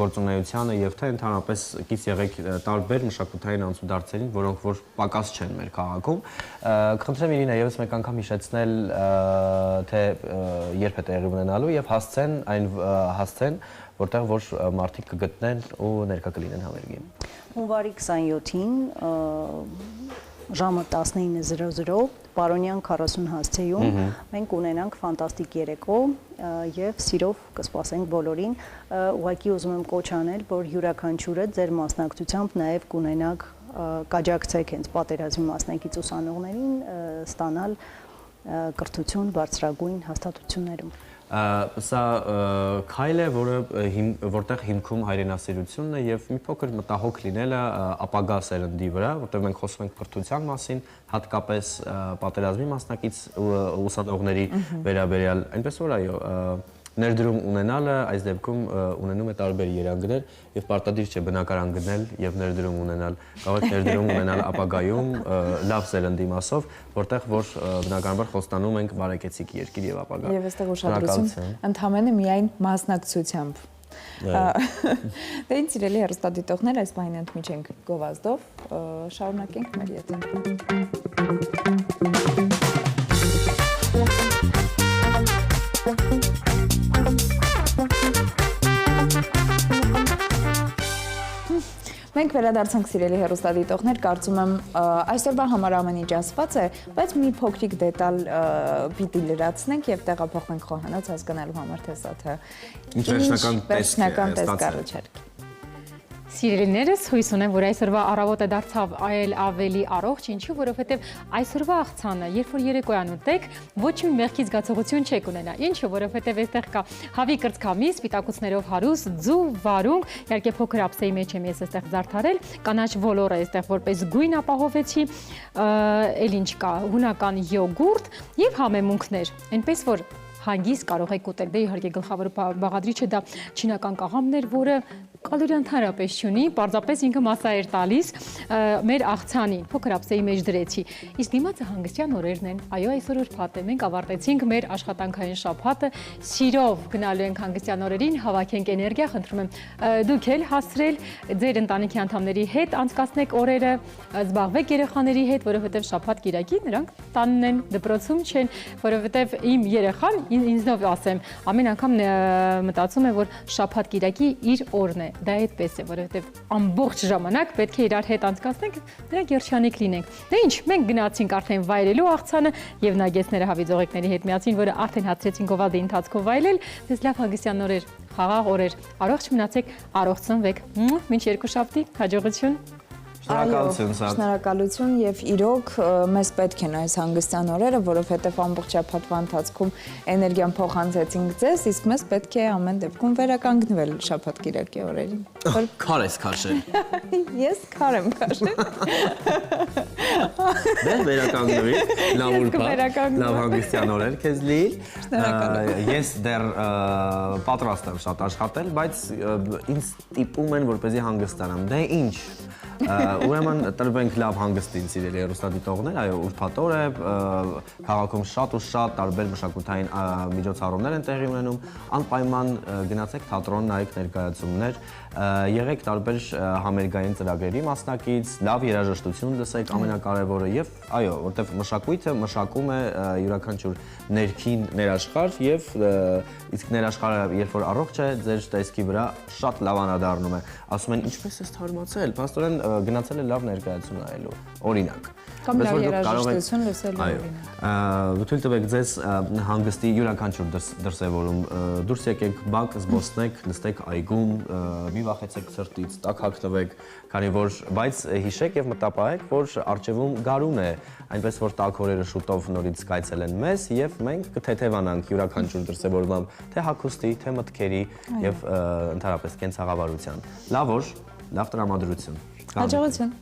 Speaker 2: գործունեությանը եւ թե ընդհանրապես կից եղեք տարբեր մշակութային անցուդարձերին, որոնք որ պակաս չեն մեր քաղաքում։ Կխնդրեմ Իրինա եւս մեկ անգամ հիշեցնել, թե երբ է տեղի ունենալու եւ հասցեն որտեղ որ մարդիկ կգտնեն ու ներկա կլինեն համերգին։
Speaker 8: Հունվարի 27-ին ժամը 19:00 Պարոնյան 40 հասցեում մենք ունենանք ֆանտաստիկ երեկո եւ սիրով կսպասենք բոլորին։ Ուղղակի ուզում եմ կոչ անել, որ յուրաքանչյուրը ձեր մասնակցությամբ նաեւ կունենաք կաջակցեք հենց պատերազմի մասնակից ուսանողներին ստանալ կրթություն բարձրագույն հաստատություններում։
Speaker 2: Սա քայլ է, որտեղ հիմքում հայրենասիրությունն է եւ մի փոքր մտահոգ լինելը ապագա սերնդի վրա, որտեղ մենք խոսում ենք կրթության մասին, հատկապես պատերազմի մասնակից ուսանողների վերաբերյալ, այնպես որ այո, ներդրում ունենալը այս դեպքում ունենում է տարբեր երանգներ եւ պարտադիր չէ բնակարան գնել եւ ներդրում ունենալ, կարող եք ներդրում ունենալ ապագայում լավ սերնդի մասով, որտեղ որ բնականաբար խոստանում ենք բարեկեցիկ երկիր եւ ապագա։
Speaker 1: Եվ այստեղ ուշադրություն ընդհանրապես միայն մասնակցությամբ։ Դե ինձ սիրելի հեռուստադիտողներ, այս պահին ընդմիջենք գովազդով, շարունակենք մեր եթերը։ Մենք վերադարձանք սիրելի հեռուստադիտողներ, կարծում եմ այսօրվա համար ամեն ինչ ասված է, բայց մի փոքրիկ դետալ պիտի լրացնենք եւ տեղափոխենք խոհանոց հասկանալու համար, թե սա թե վերջնական տեսք կառաջարկի։
Speaker 3: Սիրելիներս, հույս ունեմ, որ այսօրվա առավոտը դարձավ այլ ավելի առողջ, ինչու, որովհետև այսօրվա աղցանը, երբ որ երեկոյան ուտեք, ոչ մի մեղքի զգացողություն չեք ունենա։ Ինչու, որովհետև այստեղ կա հավի կրծքամի, սպիտակուցներով հարուստ, ձու, վարունգ, իհարկե փոքր ափսեի մեջ եմ ես այստեղ զարդարել, կանաչ ոլորը այստեղ որպես գույն ապահովեցի, էլ ինչ կա, հունական յոգուրտ եւ համեմունքներ, այնպես որ հանգիստ կարող եք ուտել։ Դե իհարկե գլխավոր բաղադրիչը դա չինական կաղամներ, որը կալորի ընդհանրապես չունի, պարզապես ինքը մասսա էր տալիս մեր աղցանին, փոքր ափսեի մեջ դրեցի։ Իսկ դիմացը հանգստյան օրերն են։ Այո, այսօր ուրբաթ է։ Մենք ավարտեցինք մեր աշխատանքային շաբաթը, սիրով գնալու ենք հանգստյան օրերին, հավաքենք էներգիա, խնդրում եմ դուք էլ հասցրել ձեր ընտանիքի անդամների հետ անցկացնեք օրերը, զբաղվեք երեխաների հետ, որովհետև շաբաթ կիրակի նրանք տանն են, դպրոցում չեն, որովհետև իմ երեխան ինձնով ասեմ, ամեն անգամ մտածում է, որ շաբաթ կիրակի իր օրն է։ Դա այդպես է, որովհետև ամբողջ ժամանակ պետք է իրար հետ անցկացնենք, դրանք երջանիկ լինենք։ Դե ինչ, մենք գնացինք արդեն վայելելու աղցանը եւ նագեցները հավիձողեկների հետ միացին, որը արդեն հացրեցին գովազդի ընթացքով վայելել։ Դες լավ հանգստյան օրեր, խաղաղ օրեր, առողջ մնացեք, առողջացնվեք։ Մինչ երկուշաբթի, հաջողություն։
Speaker 1: Շնորհակալություն եւ իրոք մեզ պետք են այս հանգստյան օրերը, որովհետեւ ամբողջ շաբաթվա ընթացքում էներգիան փոխանցեցինք ձեզ, իսկ մեզ պետք է ամեն դեպքում վերականգնվել շաբաթ կիրակի օրերին։
Speaker 2: Քար ես քաշել։
Speaker 1: Ես քար եմ քաշել։
Speaker 2: Դե վերականգնվի, լավ ուրբաթ, լավ հանգստյան օրեր քեզ լի։ Ես դեռ պատրաստ եմ շատ աշխատել, բայց ինձ տիպում են, որպեսզի հանգստանամ։ Դե ինչ Ուրեմն տրվենք լավ հանգստին, սիրելի հեռուստադիտողներ, այո, ուրբաթ օր է, քաղաքում շատ ու շատ տարբեր մշակութային միջոցառումներ են տեղի ունենում, անպայման գնացեք թատրոն, նայեք ներկայացումներ, եղեք տարբեր համերգային ծրագրերի մասնակից, լավ երաժշտություն լսեք, ամենակարևորը եւ այո, որտեվ մշակույթը մշակում է յուրաքանչյուր ներքին ներաշխար եւ իսկ ներաշխարը երբ որ առողջ է, ձեր տեսքի վրա շատ լավ անադառնում է։ Ասում են ինչպես ես թարմացել, փաստորեն գնացել է լավ ներկայացում նայելու, օրինակ։
Speaker 1: Կամ լավ երաժշտություն լսելու օրինակ։
Speaker 2: Թույլ տվեք ձեզ հանգստի յուրաքանչյուր դրսևորում դուրս եկեք բակ, զբոսնեք, նստեք այգում, մի վախեցեք սրտից, տակ հագնվեք, քանի որ բայց հիշեք եւ մտապահեք, որ առջևում գարուն է, այնպես որ տաք օրերը շուտով նորից կայցել են մեզ եւ մենք կթեթևանանք յուրաքանչյուր դրսևորմամբ, թե հագուստի, թե մտքերի եւ ընդհանրապես կենցաղավարության։ Լավ օր, լավ տրամադրություն։
Speaker 1: Հաջողություն։